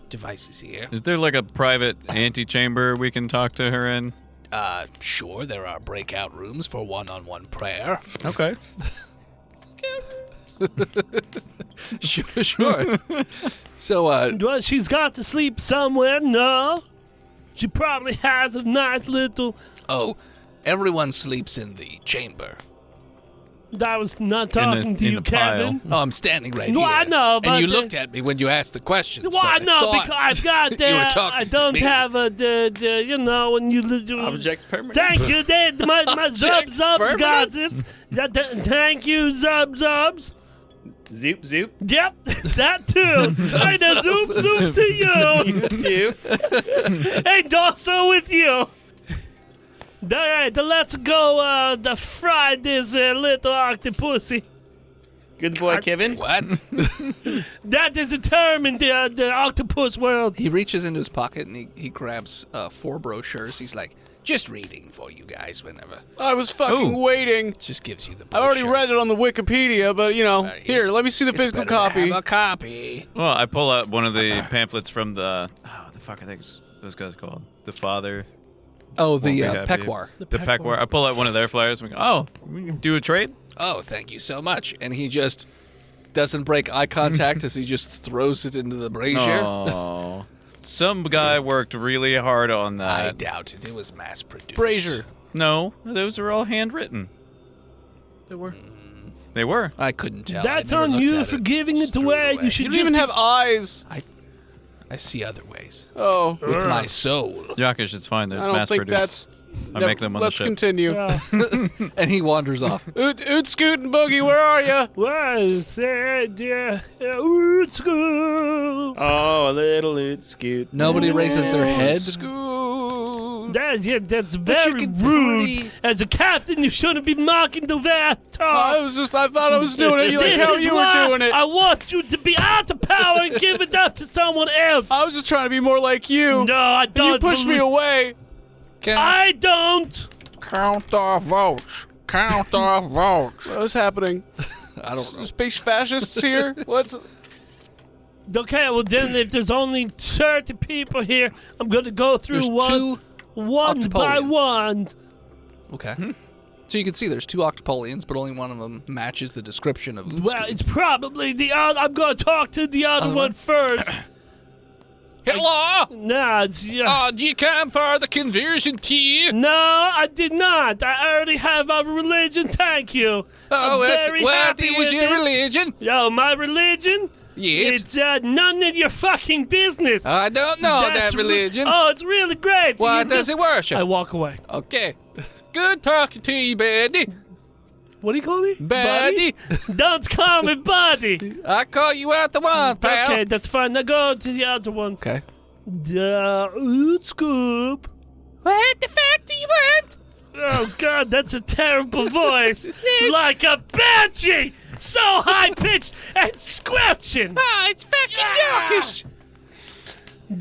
devices here. Is there like a private antechamber we can talk to her in? Sure, there are breakout rooms for one-on-one prayer. Okay. sure. So, Well, she's got to sleep somewhere. No. She probably has a nice little... Oh, everyone sleeps in the chamber. I was not talking to in you, the pile. Kevin. Oh, I'm standing right No, here. I know, but And you looked at me when you asked the question. Well, so I know, thought because I've got you were that. talking I to don't me. have a, when you... Object permanent. Thank you, my Zub Zubs permanence. got it. Thank you, Zub Zubs. Zoop zoop. Yep, that too. Hey, the zoop zoop to you. Zoop. And also with you. All right, let's go fry this little octopusy. Good boy, Kevin. What? That is a term in the octopus world. he reaches into his pocket and he grabs 4 brochures. He's like, Just reading for you guys whenever. I was fucking waiting. It just gives you the I already brochure. read it on the Wikipedia, but Here's- here, let me see the it's physical better to copy. have a copy. Well, I pull out one of the pamphlets from the... Oh, what the fuck are those guys called? The Father... oh, the Won't be happy. Pequar. The Pequar. I pull out one of their flyers and we go, oh, we can do a trade? Oh, thank you so much. And he just doesn't break eye contact as he just throws it into the brazier. Oh. Some guy worked really hard on I that. doubt it. It was mass produced. Brazier. No, those are all handwritten. They were. They were. I couldn't tell. That's I never on looked you at for it. giving it Just threw away. away. You should You don't just even have eyes. I see other ways. Oh, With my soul. Yakish, it's fine. They're I don't mass think produced. that's. I make them on the Let's ship. continue. And he wanders off. Oot Scoot and Boogie, where are you? Well, say, dear, it's good. Oh, a little oot scoot. Nobody raises their head. Scoot. That's you very could rude. pretty- As a captain, you shouldn't be mocking the talk. I thought I was doing it. You like This how is you were why doing it. I want you to be out of power and give it up to someone else. I was just trying to be more like you. No, I And don't. you pushed me believe- away. I don't. Count our votes. Count our votes. What's happening? I don't know. Space fascists here? What's. Okay, well then, if there's only 30 people here, I'm gonna go through There's one 2. by Octopolians. one. Okay. So you can see there's 2 Octopolians, but only one of them matches the description of Oot Well, Scoot. it's probably the other. I'm gonna talk to the other Other one one? first. Hello? Nah, it's Do you come for the conversion tea? no, I did not. I already have a religion. Thank you. Oh, I'm very what happy was with your it. religion? Yo, my religion? Yes. It's none of your fucking business. I don't know That's that religion. Oh, it's really great. So What you does just- it worship? I walk away. Okay. Good talking to you, buddy. What do you call me? Buddy. Don't call me buddy. I call you out the one, pal. Okay, that's fine. Now go to the other ones. Okay. Scoop. What the fuck do you want? Oh God, that's a terrible voice. Like a banshee. So high pitched and squelching. Oh, it's fucking Yorkish.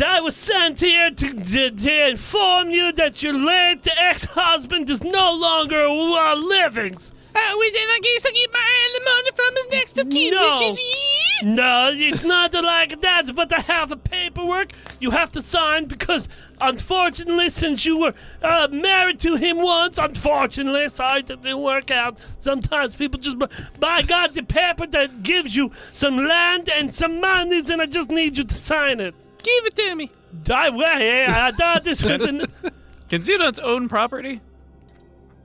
I was sent here to inform you that your late ex-husband is no longer living. Oh, well, then I guess I get my alimony from his next of kin, No. which is you. No, it's not like that, but I have a paperwork you have to sign because, unfortunately, since you were married to him once, unfortunately, sorry that didn't work out. Sometimes people just, by God, the paper that gives you some land and some monies, and I just need you to sign it. Give it to me. I thought this was an... Can Xenons own property?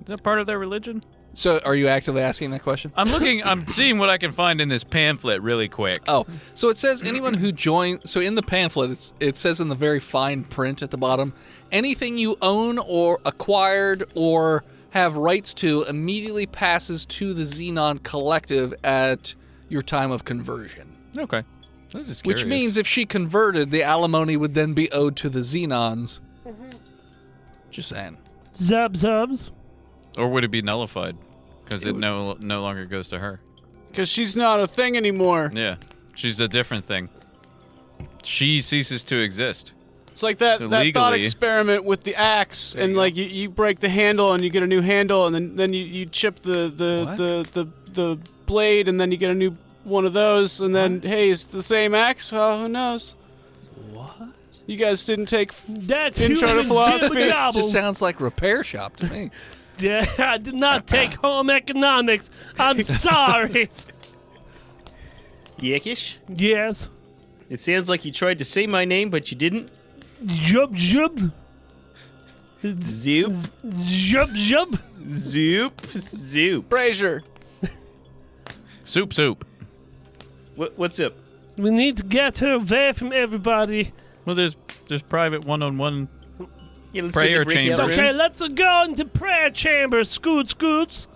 Is that part of their religion? So, are you actively asking that question? I'm seeing what I can find in this pamphlet really quick. Oh, so it says anyone who joins. So in the pamphlet, it says in the very fine print at the bottom, anything you own or acquired or have rights to immediately passes to the Xenon Collective at your time of conversion. Okay. I was just Which curious. means if she converted, the alimony would then be owed to the Xenons. Just saying. Zubs. Or would it be nullified? Because it no longer goes to her. Because she's not a thing anymore. Yeah. She's a different thing. She ceases to exist. It's like that, So that thought legally- experiment with the axe, There and you go. like you break the handle and you get a new handle, and then you chip the blade, and then you get a new one of those, and then hey, it's the same axe. Oh, who knows? What? You guys didn't take. That's Intro to human philosophy. dibble-dabble. Just sounds like repair shop to me. Yeah, I did not take home economics. I'm sorry. Yakish? Yes. It sounds like you tried to say my name, but you didn't. Jub. Zoop. Jub. Zoop. Brazier. Soup. What's up? We need to get her away from everybody. Well, there's private one-on-one. Yeah, let's Prayer get the breakout chambers. room. Okay, let's go into prayer chamber, Scoots.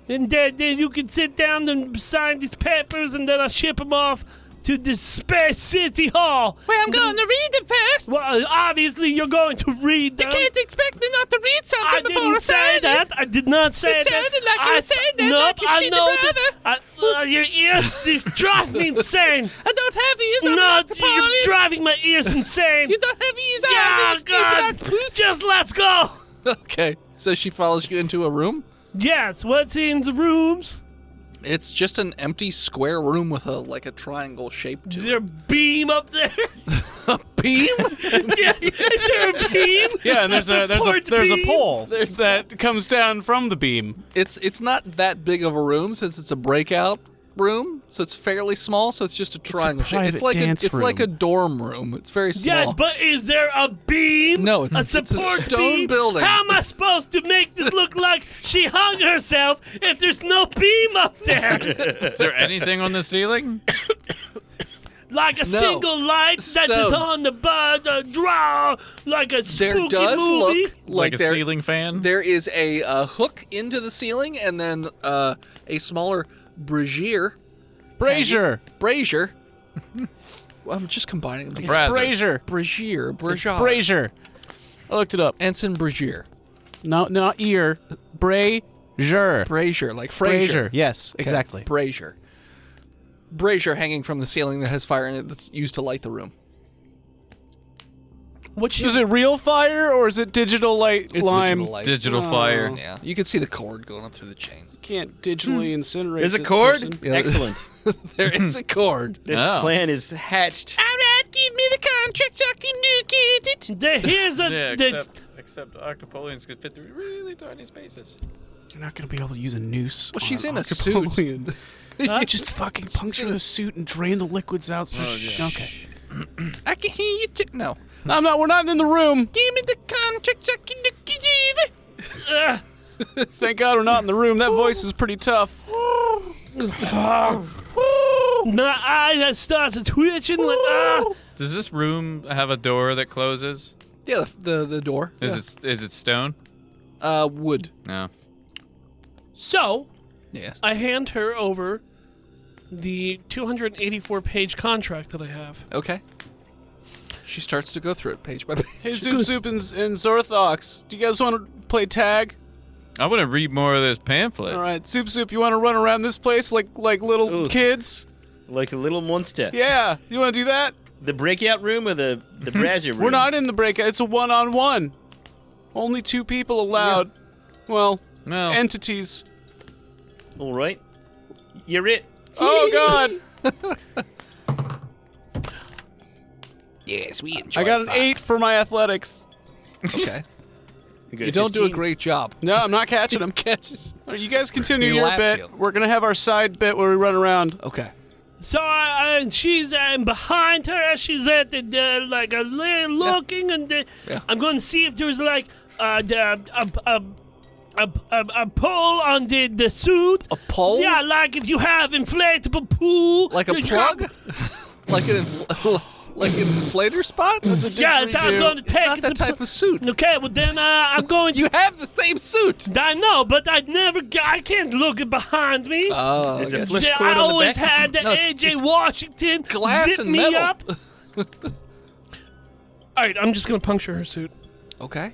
And then you can sit down and sign these papers, and then I'll ship them off to the Space City Hall. Well, I'm going to read them first. Well, obviously you're going to read them. You can't expect me not to read I something before I didn't say sign that. it. I did not say It that. sounded like you were saying that, Nope, like your I shitty know brother. your ears they drive me insane. I don't have ears. I'm No, not the you're party. driving my ears insane. You don't have ears. Yeah, I'm God, just let's go. Okay, so she follows you into a room. Yes, what's in the rooms? It's just an empty square room with a triangle shape to Is it. there a beam up there? A beam? Yes, is there a beam? Yeah, and there's a Support beam? pole There's that comes down from the beam. It's not that big of a room since it's a breakout room, so it's fairly small. So it's just a triangle shape. private dance It's like room. a dorm room. It's very small. Yes, but is there a beam? No, it's a a support stone beam? building. How am I supposed to make this look like she hung herself if there's no beam up there? Is there anything on the ceiling? Like a No. single light that is Stones. on the draw, like a there spooky does movie. look Like a there, ceiling fan? there is a hook into the ceiling, and then a smaller brazier. Brazier. Brazier. Well, I'm just combining them. together. Brazier. Brazier. Brazier. Brazier. Brazier. I looked it up. Ensign Brazier. No, not ear. Brazier. Brazier, like Brazier. Frazier. Yes, exactly. Brazier. Brazier hanging from the ceiling that has fire in it that's used to light the room. Is it real fire or is it digital light It's lime? digital light. Digital fire. Yeah, you can see the cord going up through the chain. Can't digitally incinerate. There's a this cord? person. Yeah. Excellent. There is a cord. This Oh. plan is hatched. All right, give me the contract so I can nuke it. Here's a. Yeah, except Octopolians could fit through really tiny spaces. You're not gonna be able to use a noose. Well, on she's an in a suit. Octopolian. Huh? Just fucking puncture in a- the suit and drain the liquids out. So Okay. I can hear you too. No. No, I'm not. We're not in the room. Give me the contract so I can nuke it either. Thank God we're not in the room. That voice is pretty tough. My eye starts twitching like Does this room have a door that closes? Yeah, the door. Is it stone? Wood. No. So Yes. I hand her over the 284-page contract that I have. Okay. She starts to go through it page by page. Hey, Zoop Zoop and Zorthox, do you guys want to play tag? I want to read more of this pamphlet. All right, Zoop Zoop, you want to run around this place like little Ooh. kids? Like a little monster. Yeah, you want to do that? The breakout room or the brazier room? We're not in the breakout. It's a one-on-one. Only 2 people allowed. Well, No. entities. All right. You're it. Oh God! Yes, we enjoy I got an fun. 8 for my athletics. Okay. You, got You a don't do a 15. great job. No, I'm not catching them. Catches. All right, you guys continue He your laps bit. you. We're gonna have our side bit where we run around. Okay. So she's behind her. She's at the like a little looking, and Yeah. I'm going to see if there's like a a pole on the suit. A pole? Yeah, like if you have inflatable pool. Like a plug? like an inflator spot? That's a Yeah, so I'm going to take not it that to type of suit. Okay, well then I'm going to. You have the same suit. I know, but I can't look behind me. Oh, There's a okay. flesh See, cord I on the always back. had the No, AJ it's Washington glass zip and me metal. up. All right, I'm just gonna puncture her suit. Okay.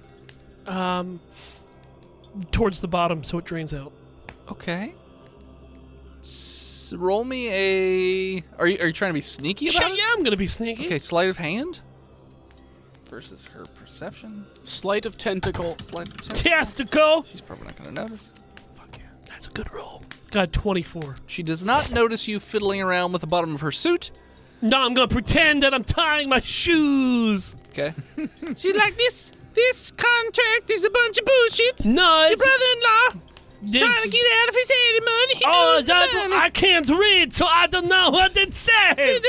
Towards the bottom so it drains out. Okay. Roll me a. Are you trying to be sneaky about it? Yeah, I'm gonna be sneaky. Okay, sleight of hand versus her perception. Sleight of tentacle. Sleight of hand. Testicle. She's probably not going to notice. Fuck yeah, that's a good roll. Got 24. She does not notice you fiddling around with the bottom of her suit. No, I'm gonna pretend that I'm tying my shoes. Okay. She's like, this contract is a bunch of bullshit. No, Your it's brother-in-law is this- trying to get out of his honeymoon. He Oh, knows the that's money. I can't read, so I don't know what it says.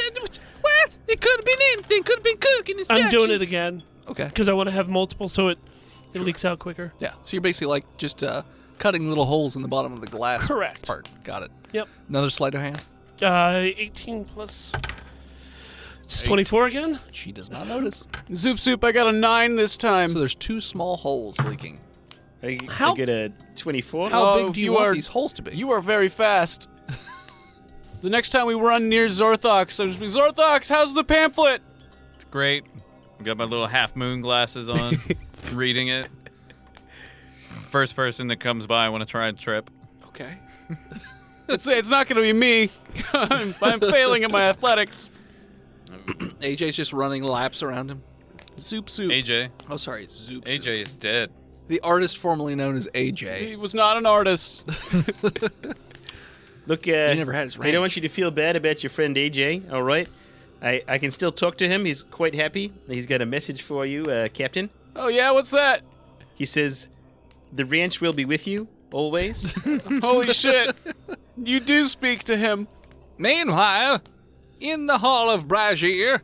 What? It could have been anything. Could have been cooking. I'm doing it again Okay. because I want to have multiple, so it leaks out quicker. Yeah. So you're basically like just cutting little holes in the bottom of the glass. Correct. Part. Got it. Yep. Another sleight of hand. 18 plus. It's 24 again. She does not notice. Zoop Soup, I got a 9 this time. So there's 2 small holes leaking. I How- get a 24. How Oh, big do you you want are- these holes to be? You are very fast. The next time we run near Zorthox, I'll just be, Zorthox, how's the pamphlet? It's great. I've got my little half moon glasses on, reading it. First person that comes by, I want to try and trip. Okay. It's not going to be me. I'm failing at my athletics. AJ's just running laps around him. Zoop Soup. AJ. Oh, sorry, Zoop. AJ is dead. The artist formerly known as AJ. He was not an artist. Look, He never had his I don't want range. you to feel bad about your friend AJ, all right? I can still talk to him. He's quite happy. He's got a message for you, Captain. Oh, yeah, what's that? He says, the ranch will be with you, always. Holy shit. You do speak to him. Meanwhile, in the Hall of Brazier.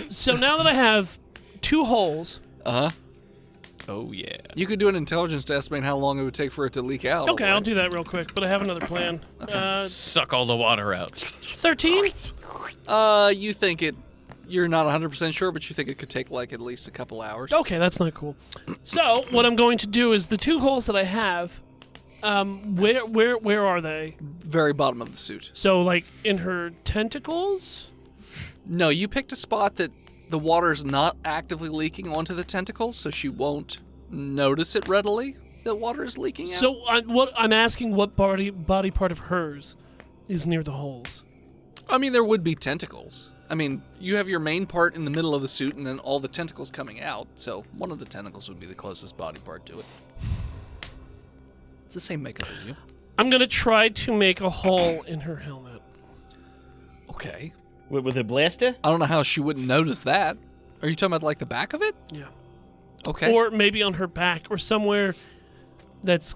So now that I have 2 holes. Uh-huh. Oh, yeah. You could do an intelligence to estimate how long it would take for it to leak out. Okay, I'll do that real quick, but I have another plan. Suck all the water out. 13. You think it... You're not 100% sure, but you think it could take, like, at least a couple hours. Okay, that's not cool. So what I'm going to do is the 2 holes that I have. Where are they? Very bottom of the suit. So like in her tentacles. No, you picked a spot that the water's not actively leaking onto the tentacles, so she won't notice it readily that water is leaking out. So I'm asking what body part of hers is near the holes. I mean, there would be tentacles. I mean, you have your main part in the middle of the suit and then all the tentacles coming out, so one of the tentacles would be the closest body part to it. It's the same makeup as you. I'm gonna try to make a hole in her helmet. Okay. With a blaster? I don't know how she wouldn't notice that. Are you talking about, like, the back of it? Yeah. Okay. Or maybe on her back or somewhere that's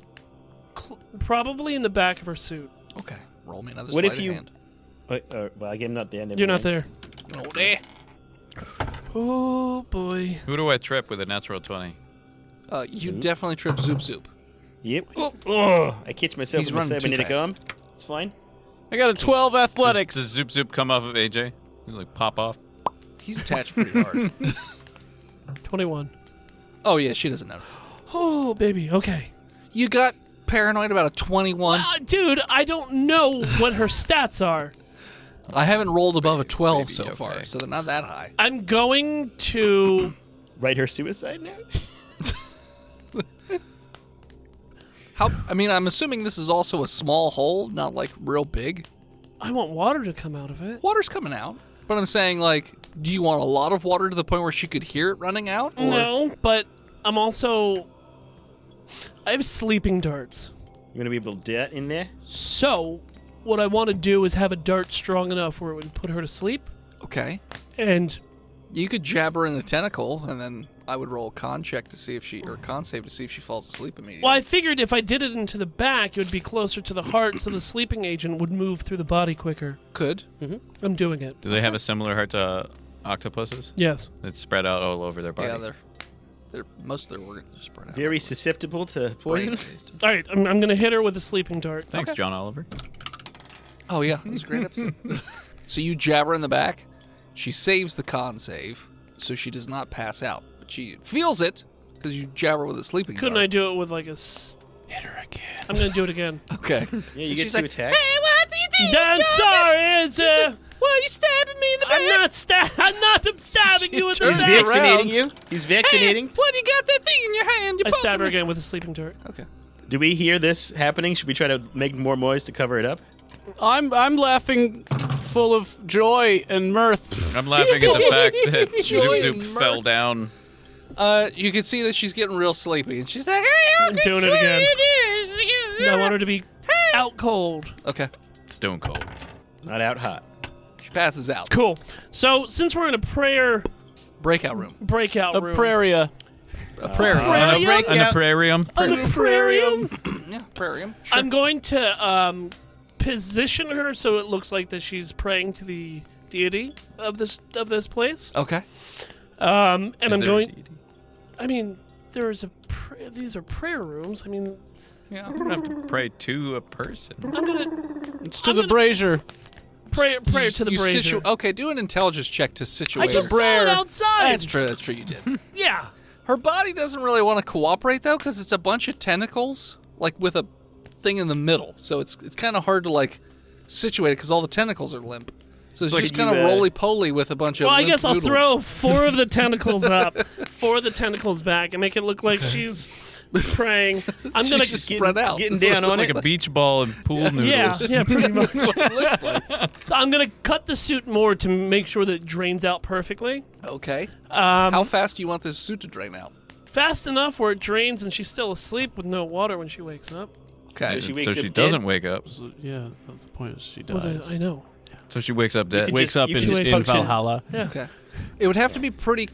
probably in the back of her suit. Okay. Roll me another What if sleight of you- hand. Well, I'm not there. Never You're not mind. there. Roll there. Oh boy. Who do I trip with a natural 20? You definitely trip Zoop Zoop. Yep. Oh, I catch myself He's with my running too cybernetic fast. arm. It's fine. I got a 12 athletics. Does Zoop Zoop come off of AJ? Does it, like pop off? He's attached pretty hard. 21. Oh, yeah, she doesn't notice. Oh baby. Okay. You got paranoid about a 21. Dude, I don't know what her stats are. I haven't rolled above a 12 Maybe, so okay. far, so they're not that high. I'm going to. Write her suicide note? I mean, I'm assuming this is also a small hole, not like real big. I want water to come out of it. Water's coming out, but I'm saying, like, do you want a lot of water to the point where she could hear it running out? Or No, but I'm also. I have sleeping darts. You're going to be able to do that in there? So, what I want to do is have a dart strong enough where it would put her to sleep. Okay. And You could jab her in the tentacle, and then I would roll a con check to see if she, or a con save to see if she falls asleep immediately. well, I figured if I did it into the back, it would be closer to the heart, so the sleeping agent would move through the body quicker. Could. I'm doing it. Do they have a similar heart to octopuses? Yes. It's spread out all over their body. Yeah, they're Most of their organs are spread out. Very susceptible to poison. All right, I'm going to hit her with a sleeping dart. Thanks, John Oliver. Oh yeah, that was a great episode. So you jab her in the back. She saves the con save, so she does not pass out. But she feels it because you jab her with a sleeping Couldn't dart. I do it with like a... Hit her again. I'm going to do it again. Okay. Yeah, you get She's 2 like, attacks. What do you think? I'm sorry, it's Well, you stabbing me in the back. I'm not stabbing you with turns the He's around. vaccinating you. He's vaccinating. What, you got that thing in your hand? You I stab her again with a sleeping dart. Okay. Do we hear this happening? Should we try to make more noise to cover it up? I'm laughing full of joy and mirth. I'm laughing at the fact that Joy Zoop and Zoop fell down. You can see that she's getting real sleepy, and she's like, "Hey, I'm doing it again. I want her to be out cold. okay." Stone cold. Not out hot. She passes out. Cool. So, since we're in a prayer Breakout room. breakout A room. praria. A prayer room. Prayer- An aquarium. On a prarium. Yeah, prayer room. Sure. I'm going to position her so it looks like that she's praying to the deity of this place. Okay. And Is I'm there a going. deity? I mean, there's these are prayer rooms. I mean, Yeah. You don't have to pray to a person. I'm gonna It's to the brazier. pray to the You brazier. okay, do an intelligence check to I situate just her. saw it prayer. outside. That's true. That's true. You did. Yeah. Her body doesn't really want to cooperate though, because it's a bunch of tentacles, like with a thing in the middle. So it's kind of hard to like situate it because all the tentacles are limp. So it's So just could kind you, of roly-poly with a bunch of. Well, I limp guess I'll noodles. throw 4 of the tentacles up, 4 of the tentacles back, and make it look like she's praying. I'm She's gonna just spread out. Getting That's what down it on Like it. a beach ball and pool noodles. yeah, pretty much. That's what it looks like. So I'm gonna cut the suit more to make sure that it drains out perfectly. Okay. How fast do you want this suit to drain out? Fast enough where it drains and she's still asleep with no water when she wakes up. Okay. So she wakes So she up doesn't dead? wake up. Yeah, the point is she Well, dies. I know. So she wakes up dead. could Wakes up you in, can just in function- Valhalla. Yeah. Okay. It would have to be pretty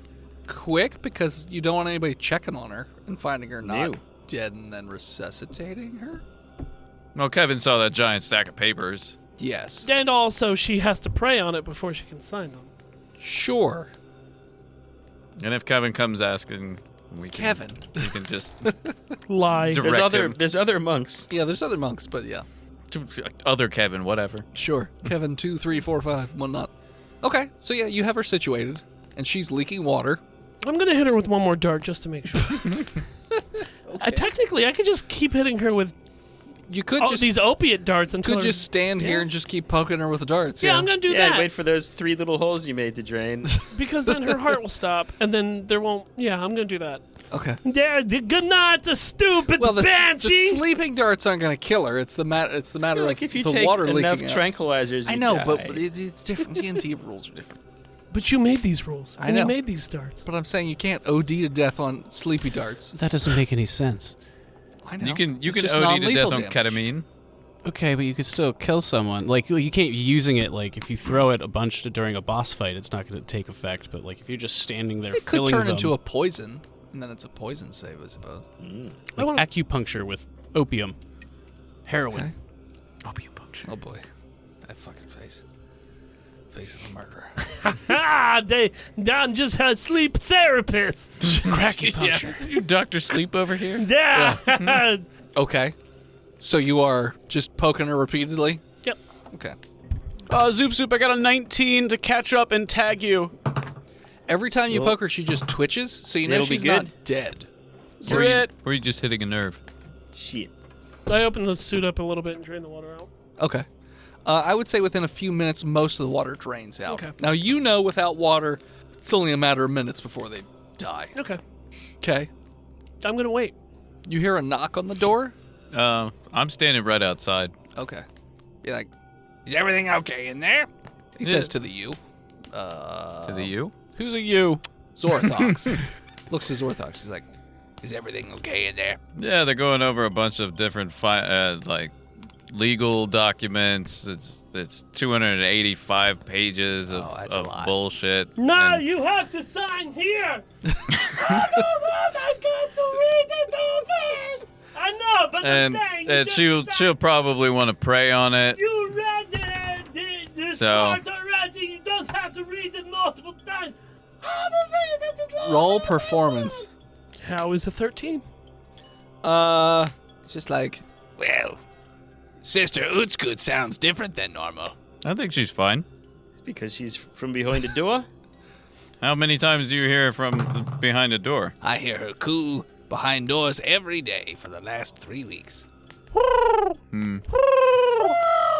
quick because you don't want anybody checking on her and finding her not No. dead and then resuscitating her. Well, Kevin saw that giant stack of papers. Yes. And also, she has to pray on it before she can sign them. Sure. And if Kevin comes asking, we can, Kevin. we can just Lie. direct him There's other monks. Yeah, there's other monks, but yeah. to other Kevin, whatever. Sure. Kevin 2, 3, 4, 5, one not. Okay, so yeah, you have her situated, and she's leaking water. I'm gonna hit her with one more dart just to make sure. Technically, I could just keep hitting her with You could just these opiate darts until could her- just stand here and just keep poking her with the darts. Yeah, I'm gonna do Yeah, that wait for those 3 little holes you made to drain. because then her heart will stop, and then there won't. Yeah, I'm gonna do that. Okay. There, good night, the stupid Well, the banshee. sleeping darts aren't going to kill her. It's the matter Like of if you the take water enough leaking out. tranquilizers, you I know, die. but it's different. D&D rules are different. But you made these rules. I and know. You made these darts. But I'm saying you can't OD to death on sleepy darts. That doesn't make any sense. I know. You can It's OD just to non-lethal death on damage. ketamine. Okay, but you could still kill someone. Like, you can't be using it, like, if you throw it a bunch during a boss fight, it's not going to take effect. But, like, if you're just standing there It could filling turn them, into a poison, and then it's a poison save, I suppose. like acupuncture with opium, heroin. Okay. Oh boy, that fucking face. Face of a murderer. I'm just a sleep therapist. Acupuncture. You Dr. Sleep over here? Yeah. Okay. So you are just poking her repeatedly? Yep. Okay. Zoop Zoop, I got a 19 to catch up and tag you. Every time you poke her, she just twitches, so you know It'll be she's not good. dead. Or are you just hitting a nerve? Shit. I open the suit up a little bit and drain the water out. Okay. I would say within a few minutes, most of the water drains out. Okay. Now, you know without water, it's only a matter of minutes before they die. Okay. Okay. I'm gonna wait. You hear a knock on the door? I'm standing right outside. Okay. You're like, Is everything okay in there? he says to the you. To the you? Who's a you? Zorthox. Looks to Zorthox. He's like, Is everything okay in there? Yeah, they're going over a bunch of different like legal documents. It's 285 pages Oh, that's a of lot. bullshit. No, And- you have to sign here. I got to read it over. I know, but and I'm saying. you and just she'll signed- probably want to pray on it. You read the So- part already. You don't have to read it multiple times. I will read it. roll performance. How is a 13? It's just like, Well, Sister Utskut sounds different than normal. I think she's fine. It's because she's from behind a door. How many times do you hear from behind a door? I hear her coo behind doors every day for the last 3 weeks.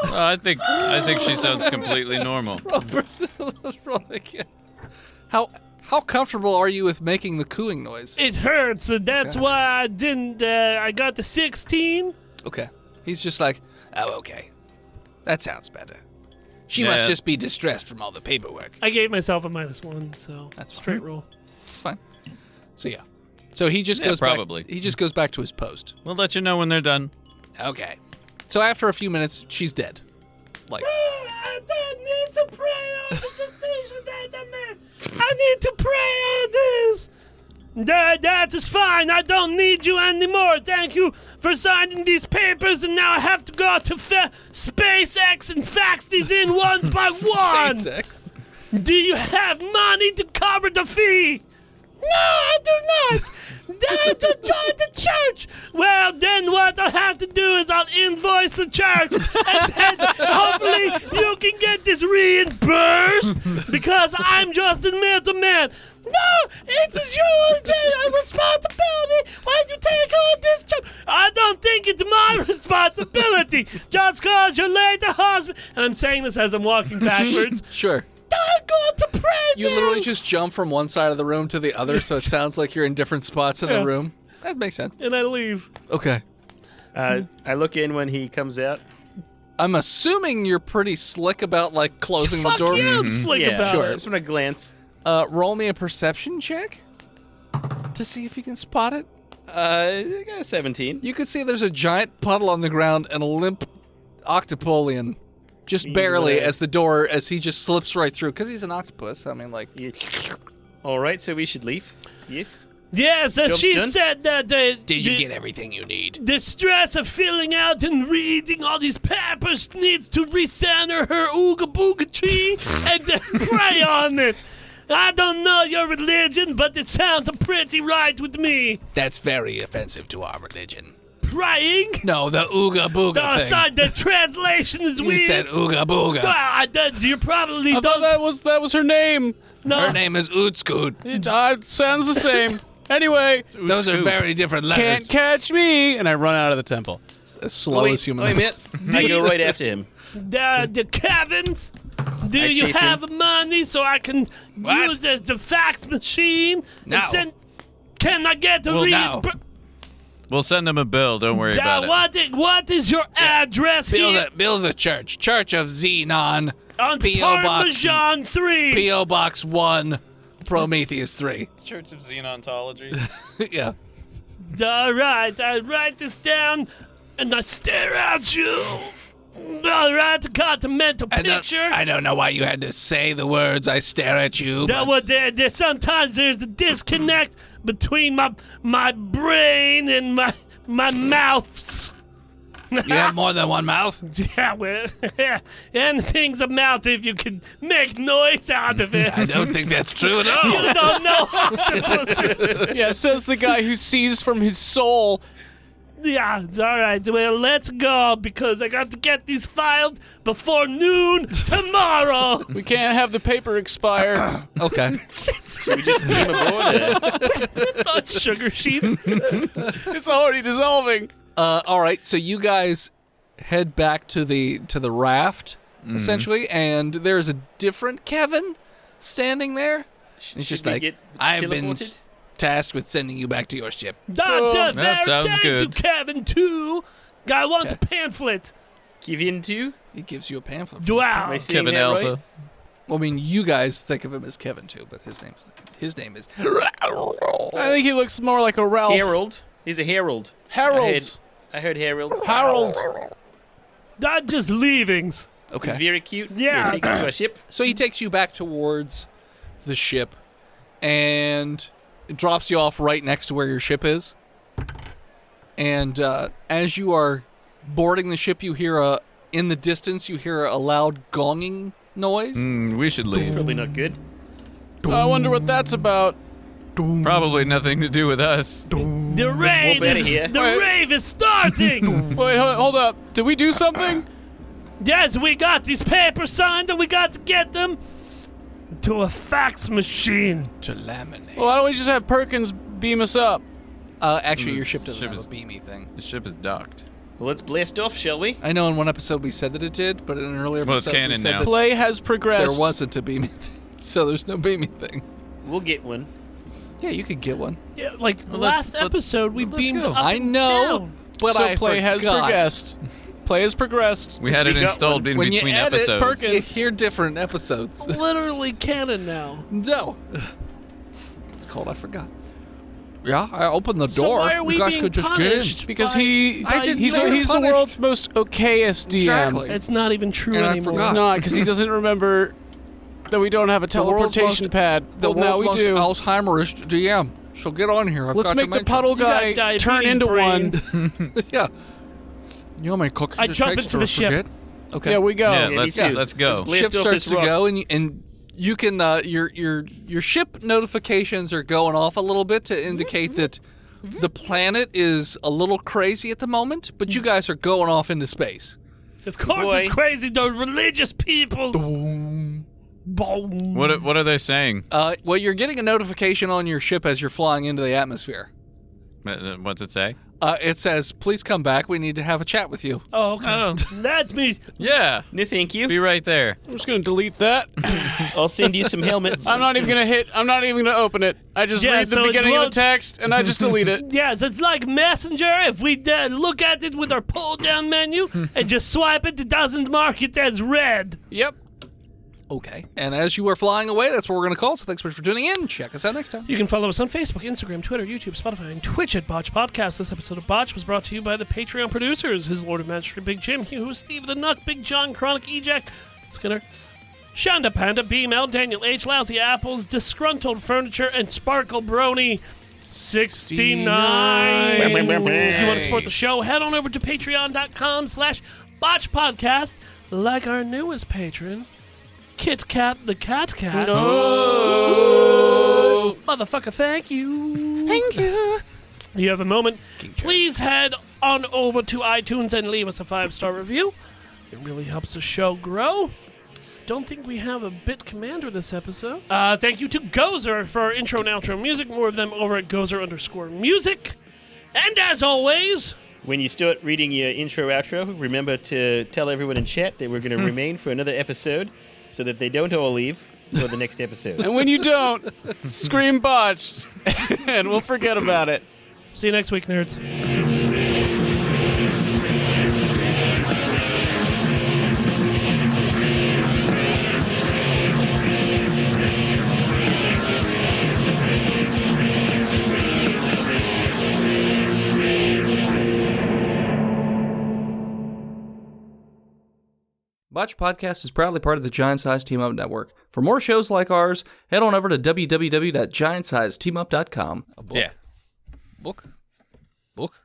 I think she sounds completely normal. roll again. How comfortable are you with making the cooing noise? It hurts, and that's why I didn't. I got the 16. Okay. He's just like, Oh, okay. That sounds better. She Yeah. must just be distressed from all the paperwork. I gave myself a -1, so That's fine. straight roll. it's fine. So yeah. So he just Yeah, goes probably. back. He just goes back to his post. We'll let you know when they're done. Okay. So after a few minutes, she's dead. Like, I don't need to pray on the decision that I made. I need to pray on this. That is fine. I don't need you anymore. Thank you for signing these papers, and now I have to go to SpaceX and fax these in one by one. SpaceX. Do you have money to cover the fee? No, I do not. Then to join the church. Well, then what I'll have to do is I'll invoice the church, and then hopefully you can get this reimbursed because I'm just a middleman. No, it is your responsibility. Why do you take on this job? I don't think it's my responsibility. Just cause your late husband. And I'm saying this as I'm walking backwards. Sure. I'm going to pray. You now. literally just jump from one side of the room to the other, so it sounds like you're in different spots in the room. That makes sense. And I leave. Okay. I look in when he comes out. I'm assuming you're pretty slick about, like, closing the Fuck door. yeah, I'm slick Yeah, about sure. it. Just want to glance. Roll me a perception check to see if you can spot it. I got a 17. You can see there's a giant puddle on the ground and a limp octopolian, just barely, as he just slips right through, because he's an octopus. I mean, like, Yeah. All right, so we should leave. Yes. Yes, as Job's she done? said that Did you get everything you need? the stress of filling out and reading all these papers needs to recenter her ooga booga tree and then pray on it. I don't know your religion, but it sounds pretty right with me. That's very offensive to our religion. Praying? No, the ooga booga No, thing. sorry, the translation is You weird. said ooga booga. Well, you probably I don't. thought that was her name. No, Her name is Utskut. It sounds the same. Anyway, Those are very different can't letters. catch me, and I run out of the temple. as slow as human. Wait a minute. I go right after him. the Kevins. Do I you chase him. have money so I can What? use the fax machine? No. And send, can I get a Well, read? no. We'll send them a bill. Don't worry about it. What is your address here? Build the church. Church of Xenon. On P.O. Box. Parmesan 3. P.O. Box 1. Prometheus 3. Church of Xenontology. Yeah. All right, I write this down and I stare at you. All right, I got a mental picture. I don't know why you had to say the words I stare at you. That but was sometimes there's a disconnect between my brain and my mouths. you have more than one mouth? Yeah, well, anything's a mouth if you can make noise out of it. I don't think that's true at all. You don't know octopuses. Yeah, says the guy who sees from his soul. Yeah, it's all right. Well, let's go because I got to get these filed before noon tomorrow. We can't have the paper expire. Okay. Should we just beam aboard? It's on sugar sheets. It's already dissolving. All right. So you guys head back to the raft, essentially, and there's a different Kevin standing there. He's just we like, get I've been teleported? tasked with sending you back to your ship. that sounds thank good. you, Kevin, too. I want a pamphlet. Give in to? he gives you a pamphlet. Am Wow. I seeing Kevin that Alpha. right? Well, I mean, you guys think of him as Kevin too, but his name is. I think he looks more like a Ralph. Harold. He's a herald. Harold. I heard Harold. Harold. Not just leavings. Okay. He's very cute. Yeah. He'll take us to a ship. So he takes you back towards the ship and drops you off right next to where your ship is. And as you are boarding the ship, you hear in the distance, you hear a loud gonging noise. We should leave. Probably not good. I wonder what that's about. Probably nothing to do with us. The raid better is here. the rave is starting. Wait, hold up. Did we do something? Yes, we got these papers signed, and we got to get them to a fax machine. To laminate. Well, why don't we just have Perkins beam us up? Actually, your ship doesn't Ship have is- a beamy thing. The ship is docked. Well, let's blast off, shall we? I know in one episode we said that it did, but in an earlier Well, it's episode we canon said now. that Play has progressed. there wasn't a beamy thing. So there's no beamy thing. We'll get one. Yeah, you could get one. Yeah, like Well, last let's- episode, we let's beamed go. up I and know, down. but so I play has forgot. progressed. Play has progressed. We had it we got installed in When you between edit, episodes. Perkins. You hear different episodes. Literally canon now. No. It's called I forgot. Yeah, I opened the So door. why are we you guys being could just get in. punished? Because by- he, by didn't he's, say you? we're he's the punished. world's most okayest DM. Exactly. It's not even true And I anymore. forgot. It's not, because he doesn't remember that we don't have a The world's teleportation most- pad. The Well, now world's we most do. Alzheimer's DM. So get on here. I've Let's got make the dementia. puddle You got guy diabetes turn into brain. one. Yeah. You know how many cookies I it jump takes into to the ship. forget? Okay. Yeah, we go. Yeah, me let's too. let's go. Let's blast Ship off starts this to rock. go, and you can your ship notifications are going off a little bit to indicate that the planet is a little crazy at the moment, but you guys are going off into space. Of course Boy. it's crazy, those religious peoples. Boom. What are they saying? Well, you're getting a notification on your ship as you're flying into the atmosphere. What's it say? It says, "Please come back. We need to have a chat with you." Oh, okay. That's me. Yeah, No, thank you. be right there. I'm just gonna delete that. I'll send you some helmets. I'm not even gonna open it. I just Yeah, read the so it beginning of loads- the text and I just delete it. Yes, it's like Messenger. If we look at it with our pull-down menu and just swipe it doesn't mark it as red. Yep. Okay. And as you are flying away, that's what we're going to call. So thanks so much for tuning in. Check us out next time. You can follow us on Facebook, Instagram, Twitter, YouTube, Spotify, and Twitch at Botched Podcast. This episode of Botched was brought to you by the Patreon producers, His Lord of Majesty, Big Jim, Hugh, Steve the Nuck, Big John, Chronic, Ejak, Skinner, Shonda Panda, BML, Daniel H, Lousy Apples, Disgruntled Furniture, and Sparkle Brony 69. If you want to support the show, head on over to patreon.com/botchpodcast, like our newest patron, Kit Kat the Cat Cat. No. Motherfucker, thank you. Thank you. You have a moment. Please head on over to iTunes and leave us a 5-star review. It really helps the show grow. Don't think we have a bit commander this episode. Thank you to Gozer for our intro and outro music. More of them over at Gozer_music. And as always, When you start reading your intro outro, remember to tell everyone in chat that we're going to remain for another episode so that they don't all leave for the next episode. And when you don't, scream botched, and we'll forget about it. see you next week, nerds. Botched Podcast is proudly part of the Giant Size Team Up Network. For more shows like ours, head on over to www.giantsizeteamup.com. A book. Yeah. Book? Book?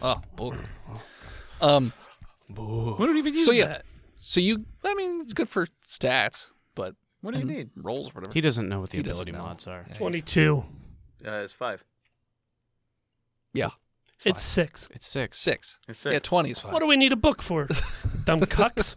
Oh, book. We don't even use So, yeah. that. So you, I mean, it's good for stats, but What do you need? rolls or whatever. He doesn't know what the He doesn't ability know. mods are. 22. It's 5. Yeah. It's 6. It's 6. 6. It's 6. Yeah, 20 is fine. What do we need a book for? Dumb cucks.